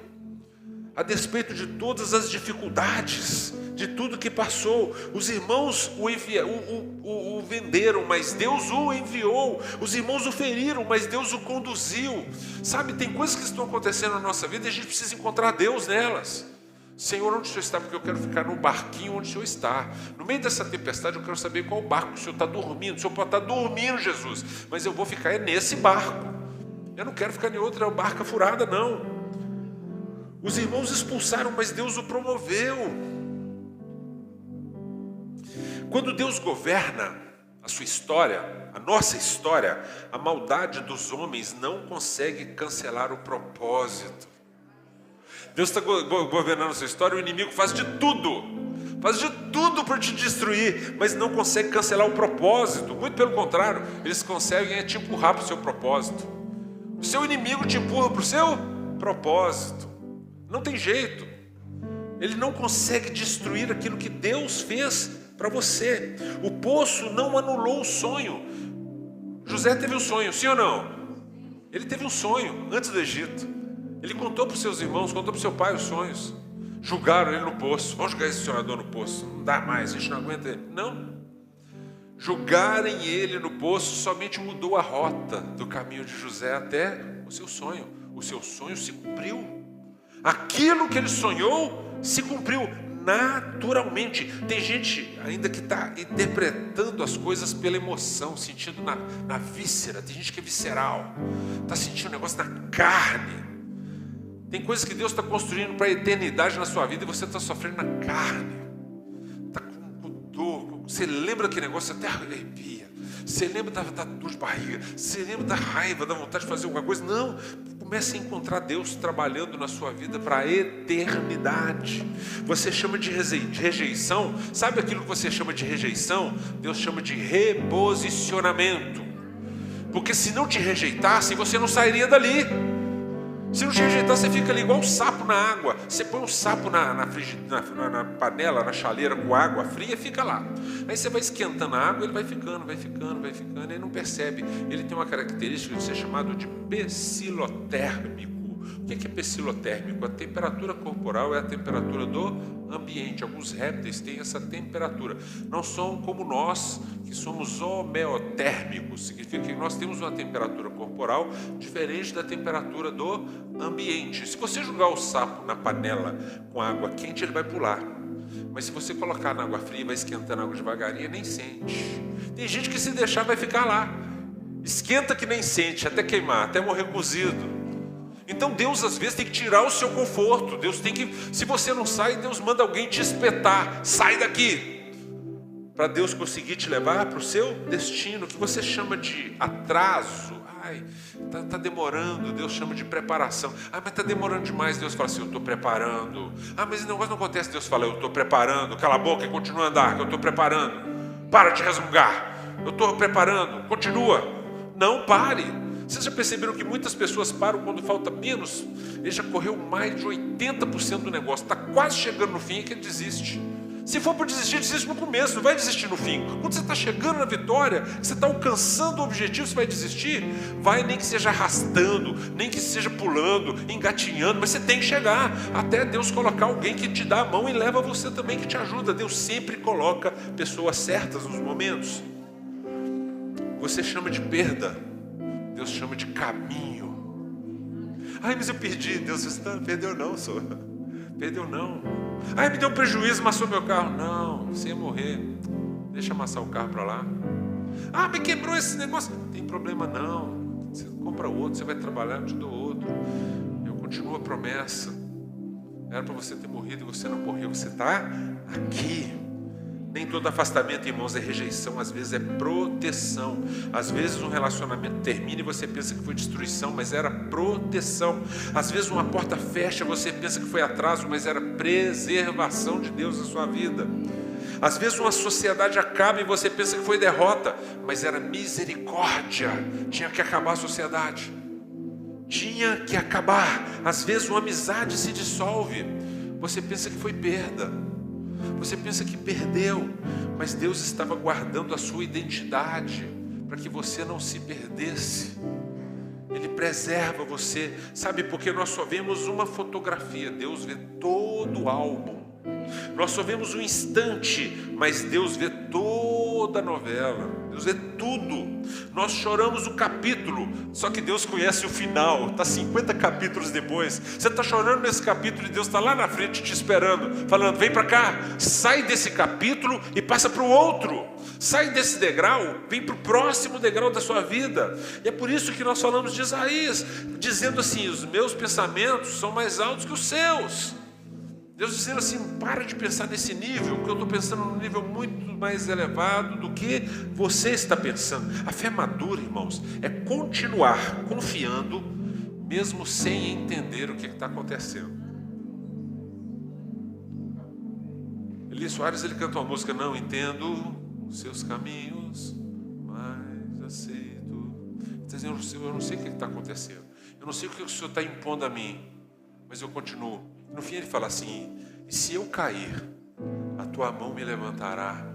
a despeito de todas as dificuldades, de tudo que passou. Os irmãos o venderam, mas Deus o enviou. Os irmãos o feriram, mas Deus o conduziu. Sabe, tem coisas que estão acontecendo na nossa vida e a gente precisa encontrar Deus nelas. Senhor, onde o Senhor está? Porque eu quero ficar no barquinho onde o Senhor está. No meio dessa tempestade eu quero saber qual barco o Senhor está dormindo. O Senhor pode estar dormindo, Jesus, mas eu vou ficar nesse barco. Eu não quero ficar em outra barca furada, não. Os irmãos expulsaram, mas Deus o promoveu. Quando Deus governa a sua história, a nossa história, a maldade dos homens não consegue cancelar o propósito. Deus está governando a sua história, o inimigo faz de tudo para te destruir, mas não consegue cancelar o propósito. Muito pelo contrário, eles conseguem te empurrar para o seu propósito. O seu inimigo te empurra para o seu propósito. Não tem jeito. Ele não consegue destruir aquilo que Deus fez para você. O poço não anulou o sonho. José teve um sonho, sim ou não? Ele teve um sonho antes do Egito. Ele contou para os seus irmãos, contou para o seu pai os sonhos. Julgaram ele no poço. Vamos julgar esse sonhador no poço. Não dá mais, a gente não aguenta ele. Não. Julgarem ele no poço somente mudou a rota do caminho de José até o seu sonho. O seu sonho se cumpriu. Aquilo que ele sonhou se cumpriu naturalmente. Tem gente ainda que está interpretando as coisas pela emoção, sentindo na víscera. Tem gente que é visceral, está sentindo um negócio na carne. Tem coisas que Deus está construindo para a eternidade na sua vida e você está sofrendo na carne. Está com dor. Você lembra daquele negócio, até arrepia. Você lembra da dor de barriga. Você lembra da raiva, da vontade de fazer alguma coisa. Não, comece a encontrar Deus trabalhando na sua vida para a eternidade. Você chama de rejeição. Sabe aquilo que você chama de rejeição? Deus chama de reposicionamento. Porque se não te rejeitassem, você não sairia dali. Se não te rejeitar, você fica ali igual um sapo na água. Você põe um sapo na panela, na chaleira com água fria, fica lá. Aí você vai esquentando a água, ele vai ficando, e ele não percebe. Ele tem uma característica de ser chamado de pecilotérmico. O que é pecilotérmico? A temperatura corporal é a temperatura do ambiente. Alguns répteis têm essa temperatura. Não são como nós, que somos homeotérmicos. Significa que nós temos uma temperatura corporal diferente da temperatura do ambiente. Se você jogar o sapo na panela com água quente, ele vai pular. Mas se você colocar na água fria e vai esquentando a água devagarinho, nem sente. Tem gente que se deixar vai ficar lá. Esquenta que nem sente, até queimar, até morrer cozido. Então Deus às vezes tem que tirar o seu conforto. Deus tem que, se você não sai, Deus manda alguém te espetar. Sai daqui. Para Deus conseguir te levar para o seu destino, que você chama de atraso. Ai, tá demorando. Deus chama de preparação. Ah, mas está demorando demais. Deus fala assim, eu estou preparando. Ah, mas esse negócio não acontece. Deus fala, eu estou preparando. Cala a boca e continua a andar, que eu estou preparando. Para de resmungar. Eu estou preparando. Continua. Não pare. Vocês já perceberam que muitas pessoas param quando falta menos? Ele já correu mais de 80% do negócio. Está quase chegando no fim e que ele desiste. Se for para desistir, desiste no começo, não vai desistir no fim. Quando você está chegando na vitória, você está alcançando o objetivo, você vai desistir? Vai, nem que seja arrastando, nem que seja pulando, engatinhando, mas você tem que chegar até Deus colocar alguém que te dá a mão e leva você também, que te ajuda. Deus sempre coloca pessoas certas nos momentos. Você chama de perda, Deus chama de caminho. Ai, mas eu perdi. Deus, você não perdeu não, senhor. Perdeu não. Ai, me deu um prejuízo, amassou meu carro. Não, você ia morrer. Deixa amassar o carro para lá. Ah, me quebrou esse negócio. Não tem problema não. Você compra outro, você vai trabalhar, eu te dou outro. Eu continuo a promessa. Era para você ter morrido e você não morreu. Você está aqui. Nem todo afastamento, irmãos, é rejeição. Às vezes é proteção. Às vezes um relacionamento termina e você pensa que foi destruição, mas era proteção. Às vezes uma porta fecha e você pensa que foi atraso, mas era preservação de Deus na sua vida. Às vezes uma sociedade acaba e você pensa que foi derrota, mas era misericórdia. Tinha que acabar a sociedade. Tinha que acabar. Às vezes uma amizade se dissolve. Você pensa que foi perda. Você pensa que perdeu, mas Deus estava guardando a sua identidade para que você não se perdesse. Ele preserva você. Sabe, porque nós só vemos uma fotografia, Deus vê todo o álbum. Nós só vemos um instante, mas Deus vê toda a novela. Deus vê tudo. Nós choramos o capítulo, só que Deus conhece o final. Está 50 capítulos depois. Você está chorando nesse capítulo e Deus está lá na frente te esperando, falando: vem para cá, sai desse capítulo e passa para o outro. Sai desse degrau, vem para o próximo degrau da sua vida. E é por isso que nós falamos de Isaías, dizendo assim: os meus pensamentos são mais altos que os seus. Deus dizendo assim: para de pensar nesse nível, porque eu estou pensando num nível muito mais elevado do que você está pensando. A fé madura, irmãos, é continuar confiando, mesmo sem entender o que está acontecendo. Eli Soares, ele canta uma música: não entendo os seus caminhos, mas aceito. Ele está dizendo: eu não sei o que está acontecendo, eu não sei o que o Senhor está impondo a mim, mas eu continuo. No fim ele fala assim: e se eu cair, a tua mão me levantará.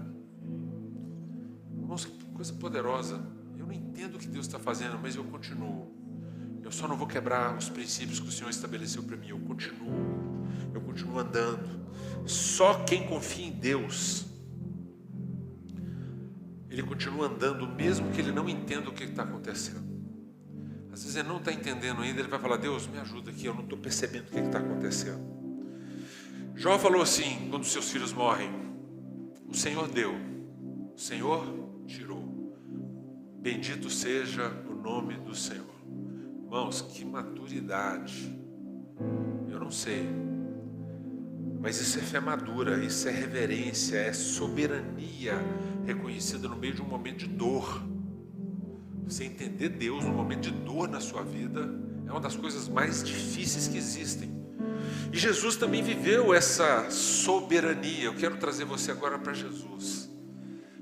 Irmãos, que coisa poderosa. Eu não entendo o que Deus está fazendo, mas eu continuo. Eu só não vou quebrar os princípios que o Senhor estabeleceu para mim. Eu continuo andando. Só quem confia em Deus, ele continua andando, mesmo que ele não entenda o que está acontecendo. Às vezes ele não está entendendo ainda, ele vai falar: Deus, me ajuda aqui, eu não estou percebendo o que está acontecendo. Jó falou assim, quando seus filhos morrem: o Senhor deu, o Senhor tirou. Bendito seja o nome do Senhor. Irmãos, que maturidade. Eu não sei, mas isso é fé madura, isso é reverência, é soberania reconhecida no meio de um momento de dor. Você entender Deus no momento de dor na sua vida é uma das coisas mais difíceis que existem. E Jesus também viveu essa soberania. Eu quero trazer você agora para Jesus,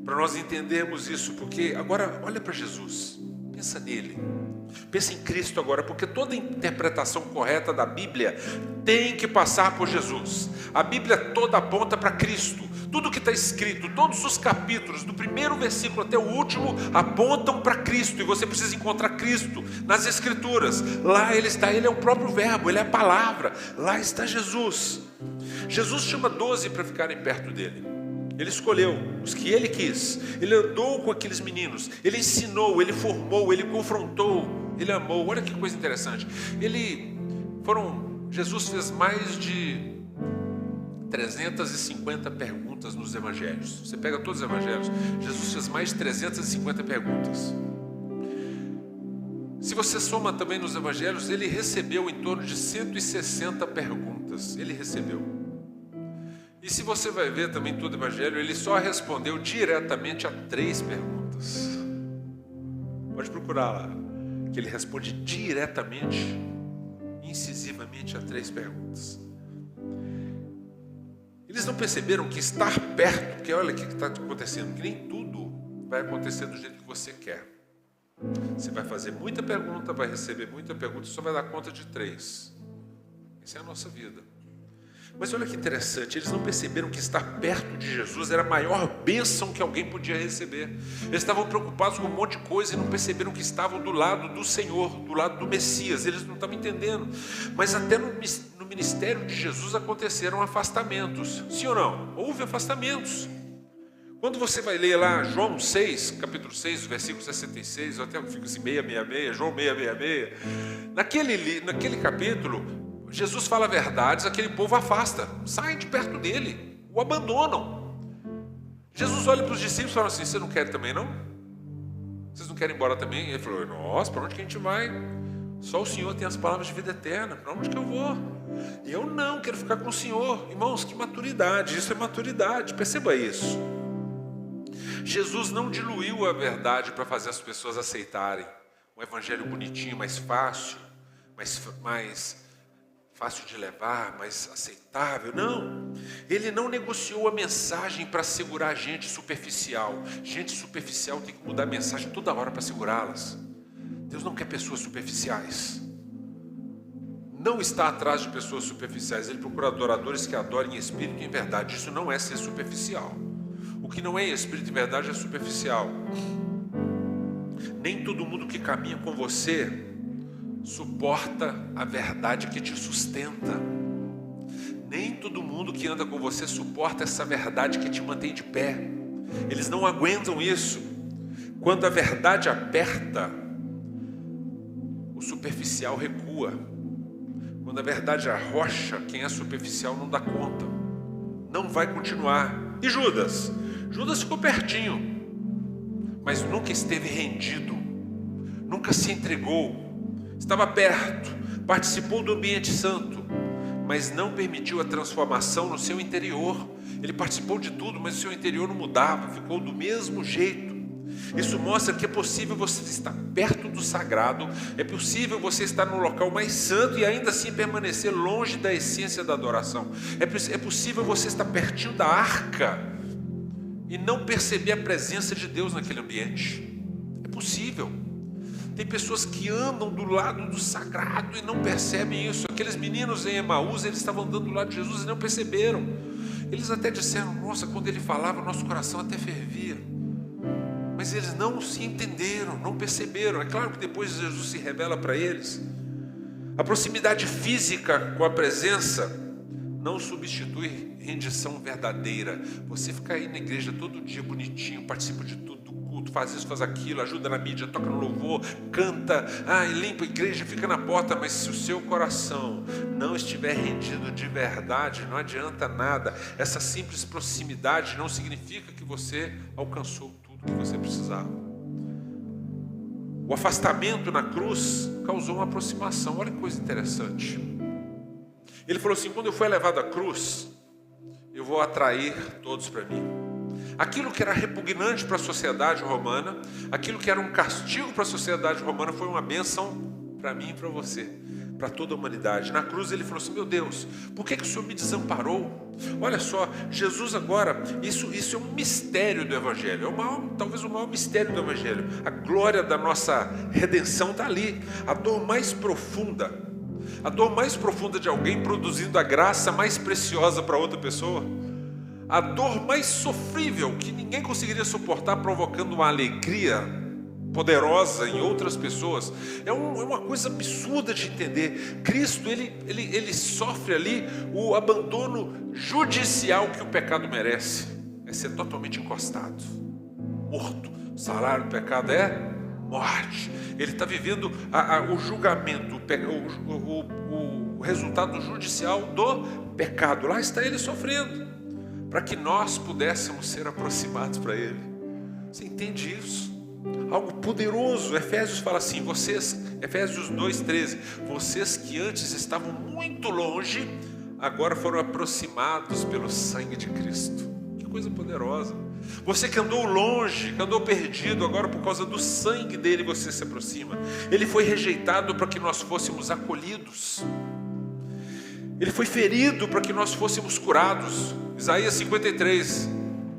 para nós entendermos isso, porque agora olha para Jesus, pensa nele, pensa em Cristo agora, porque toda interpretação correta da Bíblia tem que passar por Jesus. A Bíblia toda aponta para Cristo. Tudo que está escrito, todos os capítulos, do primeiro versículo até o último, apontam para Cristo. E você precisa encontrar Cristo nas Escrituras. Lá Ele está, Ele é o próprio verbo, Ele é a palavra. Lá está Jesus. Jesus chama 12 para ficarem perto dele. Ele escolheu os que Ele quis. Ele andou com aqueles meninos. Ele ensinou, Ele formou, Ele confrontou, Ele amou. Olha que coisa interessante. Jesus fez mais de 350 perguntas nos evangelhos. Você pega todos os evangelhos, Jesus fez mais de 350 perguntas. Se você soma também nos evangelhos, ele recebeu em torno de 160 perguntas. Ele recebeu. E se você vai ver também todo o evangelho, ele só respondeu diretamente a 3 perguntas. Pode procurar lá, que ele responde diretamente, incisivamente a 3 perguntas. Eles não perceberam que estar perto, porque olha o que está acontecendo, que nem tudo vai acontecer do jeito que você quer. Você vai fazer muita pergunta, vai receber muita pergunta, só vai dar conta de 3. Essa é a nossa vida. Mas olha que interessante, eles não perceberam que estar perto de Jesus era a maior bênção que alguém podia receber. Eles estavam preocupados com um monte de coisa e não perceberam que estavam do lado do Senhor, do lado do Messias. Eles não estavam entendendo. Mas até no ministério de Jesus aconteceram afastamentos. Sim ou não? Houve afastamentos. Quando você vai ler lá João 6, capítulo 6, versículo 66, eu até fico assim, 666, João 666. Naquele capítulo, Jesus fala verdades, aquele povo afasta, saem de perto dele, o abandonam. Jesus olha para os discípulos e fala assim: vocês não querem também não? Vocês não querem ir embora também? E ele falou: nossa, para onde que a gente vai? Só o Senhor tem as palavras de vida eterna, para onde que eu vou? Eu não, quero ficar com o Senhor. Irmãos, que maturidade, isso é maturidade, perceba isso. Jesus não diluiu a verdade para fazer as pessoas aceitarem um evangelho bonitinho, mais fácil, mais fácil de levar, mais aceitável. Não, ele não negociou a mensagem para segurar gente superficial. Gente superficial tem que mudar a mensagem toda hora para segurá-las. Deus não quer pessoas superficiais. Não está atrás de pessoas superficiais. Ele procura adoradores que adorem em espírito e em verdade. Isso não é ser superficial. O que não é em espírito e verdade é superficial. Nem todo mundo que caminha com você suporta a verdade que te sustenta. Nem todo mundo que anda com você suporta essa verdade que te mantém de pé. Eles não aguentam isso. Quando a verdade aperta, o superficial recua. Quando a verdade arrocha, quem é superficial não dá conta. Não vai continuar. E Judas? Judas ficou pertinho, mas nunca esteve rendido. Nunca se entregou. Estava perto, participou do ambiente santo, mas não permitiu a transformação no seu interior. Ele participou de tudo, mas o seu interior não mudava, ficou do mesmo jeito. Isso mostra que é possível você estar perto do sagrado, é possível você estar no local mais santo e ainda assim permanecer longe da essência da adoração. É possível você estar pertinho da arca e não perceber a presença de Deus naquele ambiente. É possível. Tem pessoas que andam do lado do sagrado e não percebem isso. Aqueles meninos em Emaús, eles estavam andando do lado de Jesus e não perceberam. Eles até disseram, nossa, quando ele falava, nosso coração até fervia. Mas eles não se entenderam, não perceberam. É claro que depois Jesus se revela para eles. A proximidade física com a presença não substitui rendição verdadeira. Você fica aí na igreja todo dia bonitinho, participa de tudo, do culto, faz isso, faz aquilo, ajuda na mídia, toca no louvor, canta, limpa a igreja, fica na porta, mas se o seu coração não estiver rendido de verdade, não adianta nada. Essa simples proximidade não significa que você alcançou tudo que você precisava. O afastamento na cruz causou uma aproximação. Olha que coisa interessante. Ele falou assim, quando eu for levado à cruz, eu vou atrair todos para mim. Aquilo que era repugnante para a sociedade romana, aquilo que era um castigo para a sociedade romana, foi uma bênção para mim e para você, para toda a humanidade. Na cruz ele falou assim, meu Deus, por que o Senhor me desamparou? Olha só, Jesus agora, isso é um mistério do Evangelho, talvez o maior mistério do Evangelho. A glória da nossa redenção está ali. A dor mais profunda de alguém produzindo a graça mais preciosa para outra pessoa. A dor mais sofrível que ninguém conseguiria suportar, provocando uma alegria poderosa em outras pessoas. É uma coisa absurda de entender. Cristo, ele sofre ali o abandono judicial que o pecado merece. É ser totalmente encostado, morto. O salário do pecado é morte. Ele está vivendo o julgamento, o resultado judicial do pecado. Lá está ele sofrendo, para que nós pudéssemos ser aproximados para ele. Você entende isso? Algo poderoso. Efésios fala assim, Efésios 2:13, vocês que antes estavam muito longe, agora foram aproximados pelo sangue de Cristo. Que coisa poderosa. Você que andou longe, que andou perdido, agora por causa do sangue dele você se aproxima. Ele foi rejeitado para que nós fôssemos acolhidos. Ele foi ferido para que nós fôssemos curados. Isaías 53,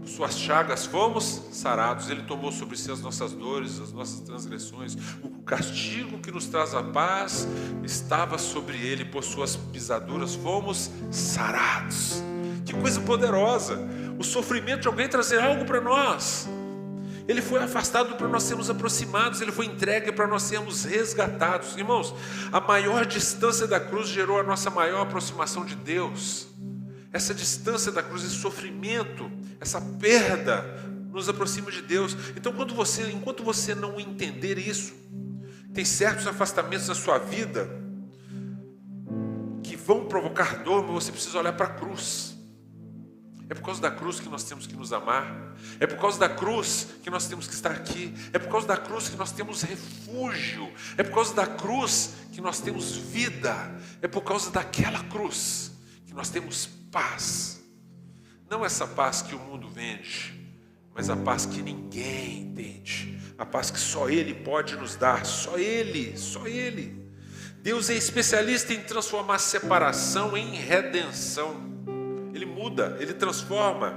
suas chagas fomos sarados. Ele tomou sobre si as nossas dores, as nossas transgressões. O castigo que nos traz a paz estava sobre ele, por suas pisaduras fomos sarados. Que coisa poderosa. O sofrimento de alguém trazer algo para nós. Ele foi afastado para nós sermos aproximados. Ele foi entregue para nós sermos resgatados. Irmãos, a maior distância da cruz gerou a nossa maior aproximação de Deus. Essa distância da cruz, esse sofrimento, essa perda nos aproxima de Deus. Então enquanto você não entender isso, tem certos afastamentos na sua vida que vão provocar dor, mas você precisa olhar para a cruz. É por causa da cruz que nós temos que nos amar. É por causa da cruz que nós temos que estar aqui. É por causa da cruz que nós temos refúgio. É por causa da cruz que nós temos vida. É por causa daquela cruz que nós temos paz. Não essa paz que o mundo vende, mas a paz que ninguém entende. A paz que só Ele pode nos dar. Só Ele, só Ele. Deus é especialista em transformar separação em redenção. Ele muda, Ele transforma.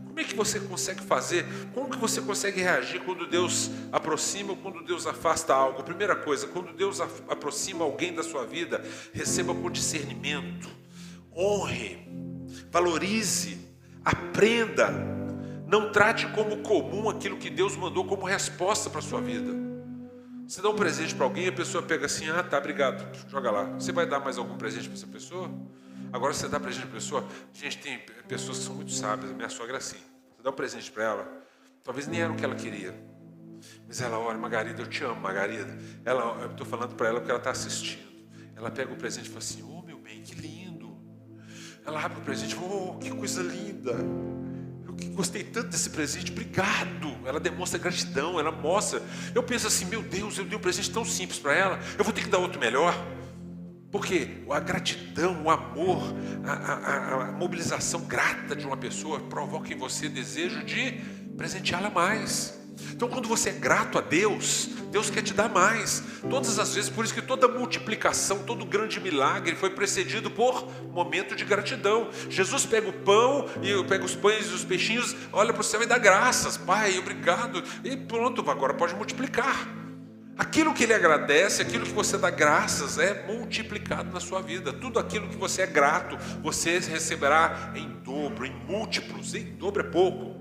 Como é que você consegue fazer? Como que você consegue reagir quando Deus aproxima ou quando Deus afasta algo? Primeira coisa, quando Deus aproxima alguém da sua vida, receba com discernimento, honre, valorize, aprenda. Não trate como comum aquilo que Deus mandou como resposta para a sua vida. Você dá um presente para alguém, a pessoa pega assim, ah, tá, obrigado, joga lá. Você vai dar mais algum presente para essa pessoa? Agora você dá presente para a pessoa. Gente, tem pessoas que são muito sábias, a minha sogra é assim. Você dá um presente para ela, talvez nem era o que ela queria. Mas ela, olha, Margarida, eu te amo, Margarida. Eu estou falando para ela porque ela está assistindo. Ela pega o presente e fala assim, oh meu bem, que lindo. Ela abre o presente e fala, oh, que coisa linda. Eu gostei tanto desse presente, obrigado. Ela demonstra gratidão, ela mostra. Eu penso assim, meu Deus, eu dei um presente tão simples para ela, eu vou ter que dar outro melhor. Porque a gratidão, o amor, a mobilização grata de uma pessoa provoca em você desejo de presenteá-la mais. Então quando você é grato a Deus, Deus quer te dar mais. Todas as vezes, por isso que toda multiplicação, todo grande milagre foi precedido por momento de gratidão. Jesus pega o pão, e pega os pães e os peixinhos, olha para o céu e dá graças. Pai, obrigado. E pronto, agora pode multiplicar. Aquilo que Ele agradece, aquilo que você dá graças é multiplicado na sua vida. Tudo aquilo que você é grato, você receberá em dobro, em múltiplos. Em dobro é pouco.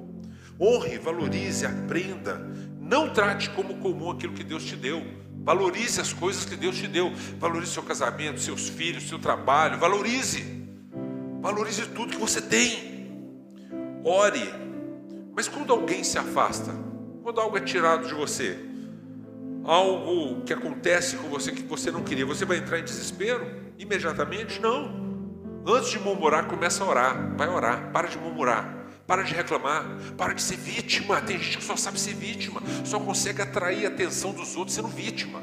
Honre, valorize, aprenda. Não trate como comum aquilo que Deus te deu. Valorize as coisas que Deus te deu. Valorize seu casamento, seus filhos, seu trabalho. Valorize. Valorize tudo que você tem. Ore. Mas quando alguém se afasta, quando algo é tirado de você, algo que acontece com você que você não queria, você vai entrar em desespero imediatamente? Não. Antes de murmurar, começa a orar. Vai orar. Para de murmurar. Para de reclamar, para de ser vítima. Tem gente que só sabe ser vítima, só consegue atrair a atenção dos outros sendo vítima.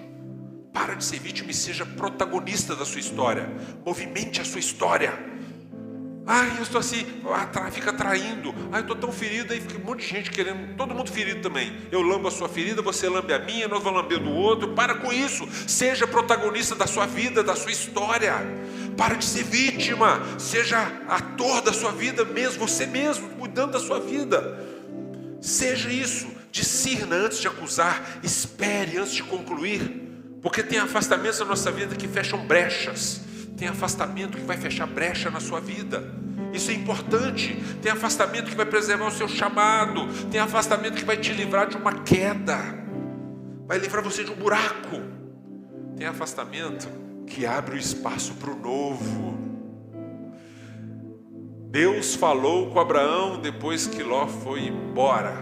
Para de ser vítima e seja protagonista da sua história. Movimente a sua história. Eu estou assim, fica atraindo. Eu estou tão ferido, aí fica um monte de gente querendo, todo mundo ferido também. Eu lambo a sua ferida, você lambe a minha, nós vamos lamber do outro. Para com isso, seja protagonista da sua vida, da sua história. Para de ser vítima, seja ator da sua vida mesmo, você mesmo, cuidando da sua vida. Seja isso, discirna antes de acusar, espere antes de concluir. Porque tem afastamentos na nossa vida que fecham brechas. Tem afastamento que vai fechar brecha na sua vida. Isso é importante. Tem afastamento que vai preservar o seu chamado. Tem afastamento que vai te livrar de uma queda. Vai livrar você de um buraco. Tem afastamento que abre o espaço para o novo. Deus falou com Abraão depois que Ló foi embora.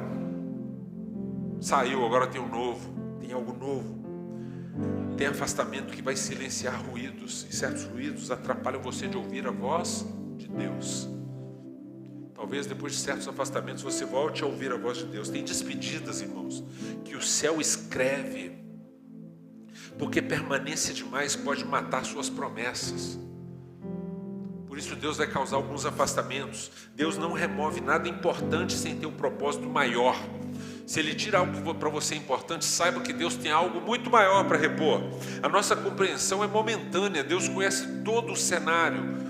Saiu, agora tem um novo. Tem algo novo. Tem afastamento que vai silenciar ruídos. E certos ruídos atrapalham você de ouvir a voz de Deus. Talvez depois de certos afastamentos você volte a ouvir a voz de Deus. Tem despedidas, irmãos, que o céu escreve. Porque permanência demais pode matar suas promessas. Por isso Deus vai causar alguns afastamentos. Deus não remove nada importante sem ter um propósito maior. Se Ele tira algo para você importante, saiba que Deus tem algo muito maior para repor. A nossa compreensão é momentânea. Deus conhece todo o cenário.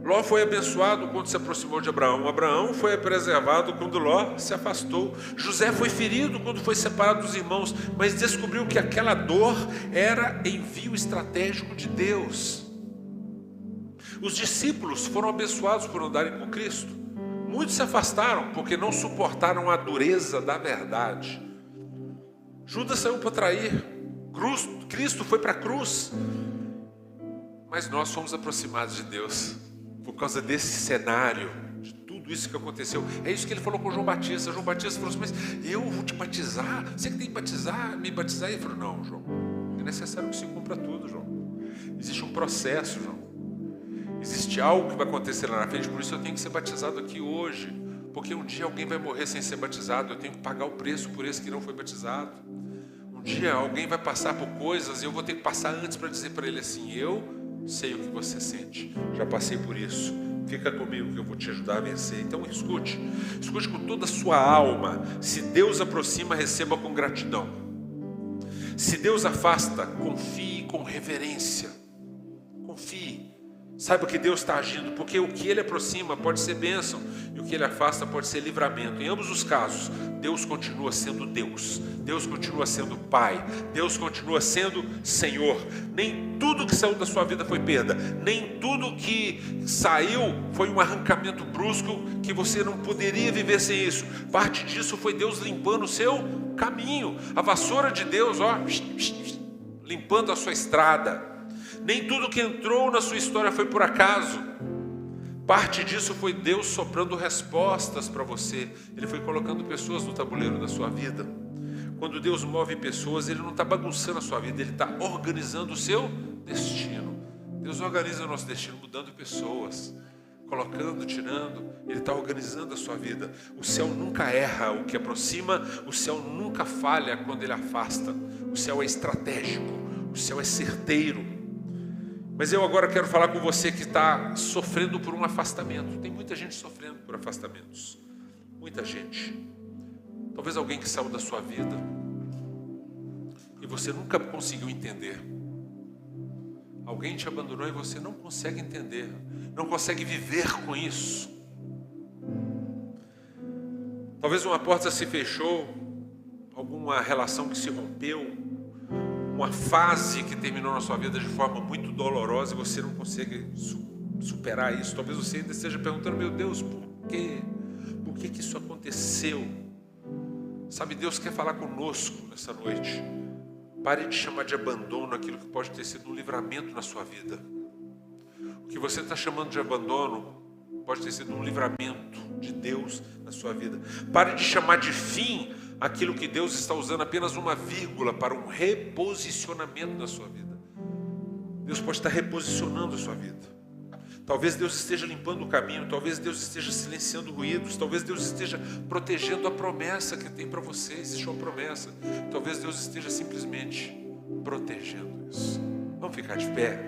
Ló foi abençoado quando se aproximou de Abraão. Abraão foi preservado quando Ló se afastou. José foi ferido quando foi separado dos irmãos, mas descobriu que aquela dor era envio estratégico de Deus. Os discípulos foram abençoados por andarem com Cristo. Muitos se afastaram porque não suportaram a dureza da verdade. Judas saiu para trair. Cristo foi para a cruz. Mas nós fomos aproximados de Deus por causa desse cenário, de tudo isso que aconteceu. É isso que ele falou com João Batista. João Batista falou assim, mas eu vou te batizar? Você que tem que batizar, me batizar? Ele falou, não, João, é necessário que se cumpra tudo, João. Existe um processo, João. Existe algo que vai acontecer lá na frente, por isso eu tenho que ser batizado aqui hoje. Porque um dia alguém vai morrer sem ser batizado, eu tenho que pagar o preço por esse que não foi batizado. Um dia alguém vai passar por coisas e eu vou ter que passar antes para dizer para ele assim, eu sei o que você sente, já passei por isso, fica comigo que eu vou te ajudar a vencer. Então escute com toda a sua alma. Se Deus aproxima, receba com gratidão. Se Deus afasta, confie com reverência. Confie. Saiba que Deus está agindo, porque o que Ele aproxima pode ser bênção, e o que Ele afasta pode ser livramento. Em ambos os casos, Deus continua sendo Deus, Deus continua sendo Pai, Deus continua sendo Senhor. Nem tudo que saiu da sua vida foi perda, nem tudo que saiu foi um arrancamento brusco que você não poderia viver sem isso. Parte disso foi Deus limpando o seu caminho, a vassoura de Deus, limpando a sua estrada. Nem tudo que entrou na sua história foi por acaso. Parte disso foi Deus soprando respostas para você. Ele foi colocando pessoas no tabuleiro da sua vida. Quando Deus move pessoas, Ele não está bagunçando a sua vida, Ele está organizando o seu destino. Deus organiza o nosso destino mudando pessoas, colocando, tirando. Ele está organizando a sua vida. O céu nunca erra o que aproxima, o céu nunca falha quando Ele afasta. O céu é estratégico, o céu é certeiro. Mas eu agora quero falar com você que está sofrendo por um afastamento. Tem muita gente sofrendo por afastamentos. Muita gente. Talvez alguém que saiu da sua vida e você nunca conseguiu entender. Alguém te abandonou e você não consegue entender. Não consegue viver com isso. Talvez uma porta se fechou, alguma relação que se rompeu, uma fase que terminou na sua vida de forma muito dolorosa e você não consegue superar isso. Talvez você ainda esteja perguntando: meu Deus, por quê? Por que isso aconteceu? Sabe, Deus quer falar conosco nessa noite. Pare de chamar de abandono aquilo que pode ter sido um livramento na sua vida. O que você está chamando de abandono pode ter sido um livramento de Deus na sua vida. Pare de chamar de fim aquilo que Deus está usando apenas uma vírgula para um reposicionamento na sua vida. Deus pode estar reposicionando a sua vida. Talvez Deus esteja limpando o caminho, talvez Deus esteja silenciando ruídos, talvez Deus esteja protegendo a promessa que tem para você. Existe uma promessa. Talvez Deus esteja simplesmente protegendo isso. Vamos ficar de pé.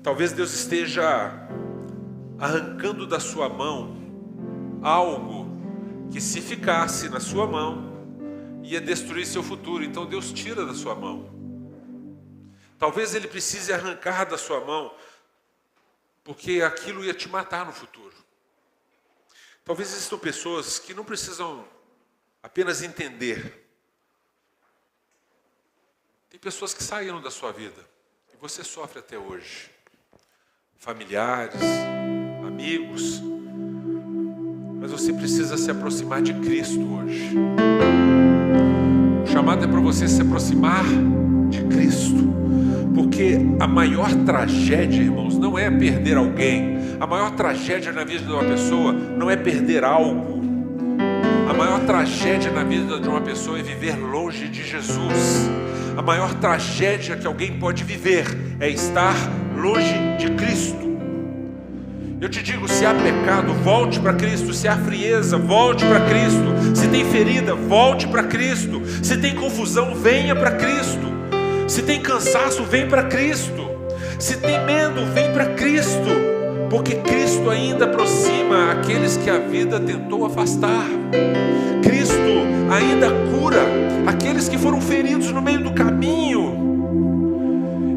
Talvez Deus esteja arrancando da sua mão algo que, se ficasse na sua mão, ia destruir seu futuro. Então Deus tira da sua mão. Talvez Ele precise arrancar da sua mão, porque aquilo ia te matar no futuro. Talvez existam pessoas que não precisam apenas entender. Tem pessoas que saíram da sua vida e você sofre até hoje. Familiares, amigos. Mas você precisa se aproximar de Cristo hoje. O chamado é para você se aproximar de Cristo. Porque a maior tragédia, irmãos, não é perder alguém. A maior tragédia na vida de uma pessoa não é perder algo. A maior tragédia na vida de uma pessoa é viver longe de Jesus. A maior tragédia que alguém pode viver é estar longe de Cristo. Eu te digo, se há pecado, volte para Cristo. Se há frieza, volte para Cristo. Se tem ferida, volte para Cristo. Se tem confusão, venha para Cristo. Se tem cansaço, vem para Cristo. Se tem medo, vem para Cristo. Porque Cristo ainda aproxima aqueles que a vida tentou afastar. Cristo ainda cura aqueles que foram feridos no meio do caminho.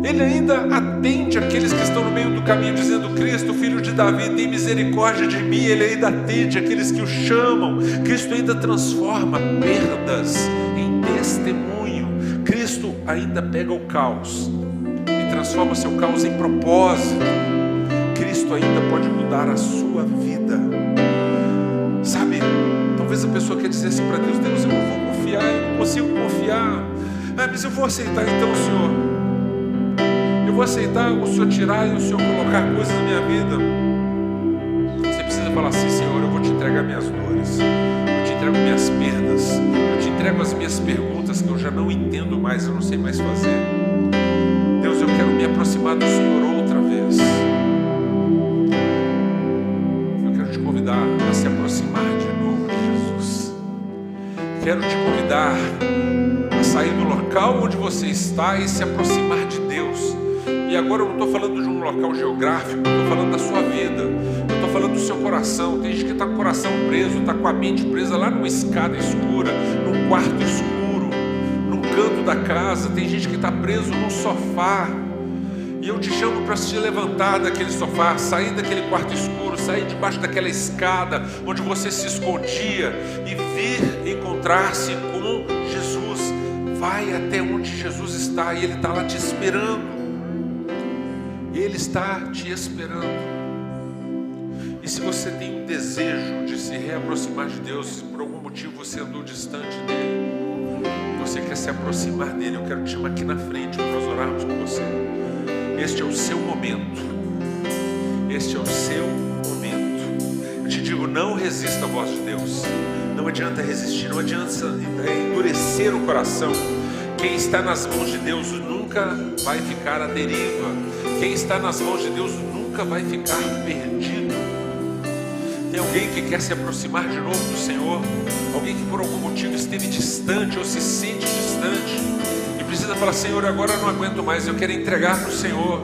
Ele ainda atende aqueles que estão no meio do caminho, dizendo: Cristo, filho de Davi, tem misericórdia de mim. Ele ainda atende aqueles que o chamam. Cristo ainda transforma perdas em testemunho. Cristo ainda pega o caos e transforma seu caos em propósito. Cristo ainda pode mudar a sua vida. Sabe, talvez a pessoa quer dizer assim para Deus: Deus, eu não vou confiar, eu não consigo confiar. Mas eu vou aceitar então, Senhor. Eu vou aceitar o Senhor tirar e o Senhor colocar coisas na minha vida. Você precisa falar assim: Senhor, eu vou te entregar minhas dores, eu te entrego minhas perdas, eu te entrego as minhas perguntas que eu já não entendo mais, eu não sei mais fazer. Deus, eu quero me aproximar do Senhor outra vez. Eu quero te convidar a se aproximar de novo de Jesus. Quero te convidar a sair do local onde você está e se aproximar de Deus. E agora eu não estou falando de um local geográfico, eu estou falando da sua vida, eu estou falando do seu coração. Tem gente que está com o coração preso, está com a mente presa lá numa escada escura, num quarto escuro, num canto da casa. Tem gente que está preso num sofá. E eu te chamo para se levantar daquele sofá, sair daquele quarto escuro, sair debaixo daquela escada onde você se escondia e vir encontrar-se com Jesus. Vai até onde Jesus está e Ele está lá te esperando. Ele está te esperando. E se você tem um desejo de se reaproximar de Deus, se por algum motivo você andou distante dEle, você quer se aproximar dEle, eu quero te chamar aqui na frente para nós orarmos com você. Este é o seu momento. Este é o seu momento. Eu te digo, não resista à voz de Deus. Não adianta resistir, não adianta endurecer o coração. Quem está nas mãos de Deus nunca vai ficar à deriva. Quem está nas mãos de Deus nunca vai ficar perdido. Tem alguém que quer se aproximar de novo do Senhor? Alguém que por algum motivo esteve distante ou se sente distante e precisa falar: Senhor, agora eu não aguento mais, eu quero entregar para o Senhor,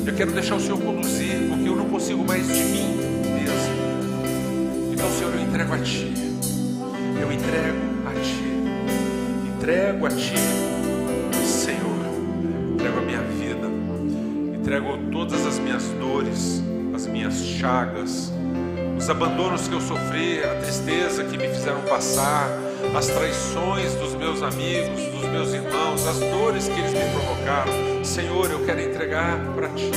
eu quero deixar o Senhor conduzir, porque eu não consigo mais de mim mesmo. Então, Senhor, eu entrego a Ti, eu entrego a Ti, Senhor, entrego a minha vida, entrego todas as minhas dores, as minhas chagas, os abandonos que eu sofri, a tristeza que me fizeram passar, as traições dos meus amigos, dos meus irmãos, as dores que eles me provocaram. Senhor, eu quero entregar para Ti.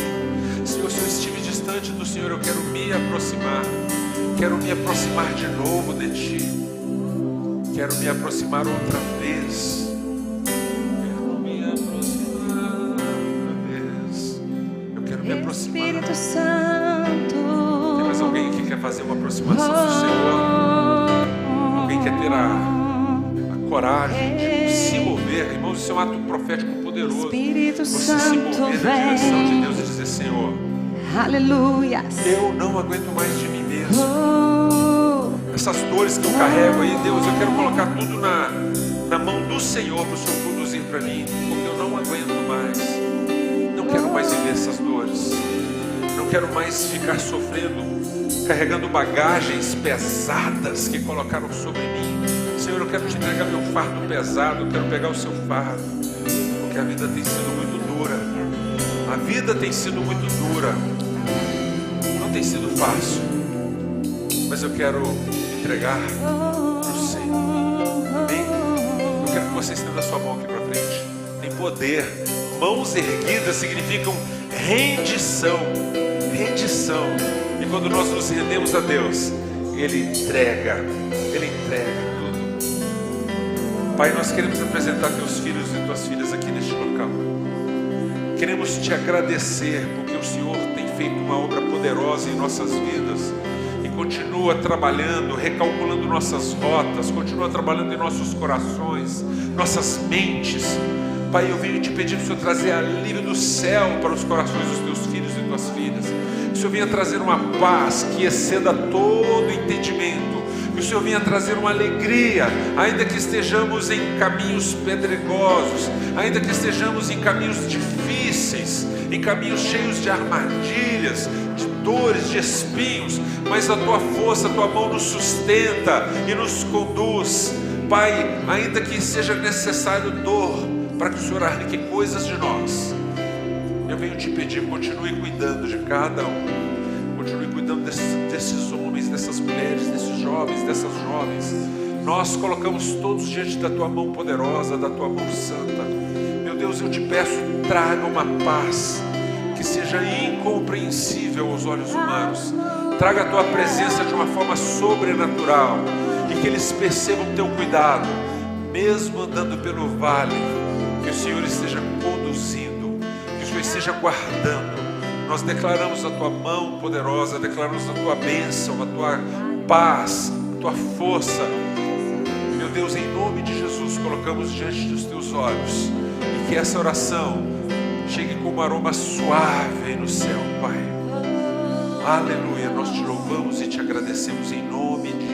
Senhor, se eu estive distante do Senhor, eu quero me aproximar de novo de Ti. Quero me aproximar outra vez. Quero me aproximar outra vez. Eu quero me aproximar. Espírito Santo. Tem mais alguém que quer fazer uma aproximação do Senhor? Alguém quer ter a coragem de se mover? Irmãos, isso é um ato profético poderoso. Espírito Você se Santo, mover na direção de vem. Deus e dizer: Senhor, Aleluia. eu não aguento mais de mim mesmo. Essas dores que eu carrego aí, Deus, eu quero colocar tudo na mão do Senhor para o Senhor conduzir para mim, porque eu não aguento mais. Não quero mais viver essas dores. Não quero mais ficar sofrendo, carregando bagagens pesadas que colocaram sobre mim. Senhor, eu quero te entregar meu fardo pesado, eu quero pegar o seu fardo, porque a vida tem sido muito dura. A vida tem sido muito dura. Não tem sido fácil. Mas eu quero entregar para o Senhor. Amém? Eu quero que você estenda a sua mão aqui para frente. Tem poder. Mãos erguidas significam rendição. Rendição. E quando nós nos rendemos a Deus, Ele entrega tudo. Pai, nós queremos apresentar teus filhos e tuas filhas aqui neste local. Queremos te agradecer porque o Senhor tem feito uma obra poderosa em nossas vidas e continua trabalhando, recalculando nossas rotas, continua trabalhando em nossos corações, nossas mentes. Pai, eu venho te pedir que o Senhor trazer alívio do céu para os corações dos teus filhos e tuas filhas. Que o Senhor venha trazer uma paz que exceda todo entendimento. Que o Senhor venha trazer uma alegria, ainda que estejamos em caminhos pedregosos, ainda que estejamos em caminhos difíceis, em caminhos cheios de armadilhas, de dores, de espinhos, mas a Tua força, a Tua mão nos sustenta e nos conduz. Pai, ainda que seja necessário dor, para que o Senhor arranque coisas de nós, eu venho te pedir, continue cuidando de cada um. Continue cuidando desses homens, dessas mulheres, desses jovens, dessas jovens. Nós colocamos todos diante da Tua mão poderosa, da Tua mão santa. Meu Deus, eu te peço, traga uma paz que seja incompreensível aos olhos humanos. Traga a Tua presença de uma forma sobrenatural e que eles percebam Teu cuidado, mesmo andando pelo vale. Que o Senhor esteja conduzindo, que o Senhor esteja guardando. Nós declaramos a Tua mão poderosa, declaramos a Tua bênção, a Tua paz, a Tua força. Meu Deus, em nome de Jesus, colocamos diante dos Teus olhos. E que essa oração chegue como um aroma suave aí no céu, Pai. Aleluia, nós te louvamos e te agradecemos em nome de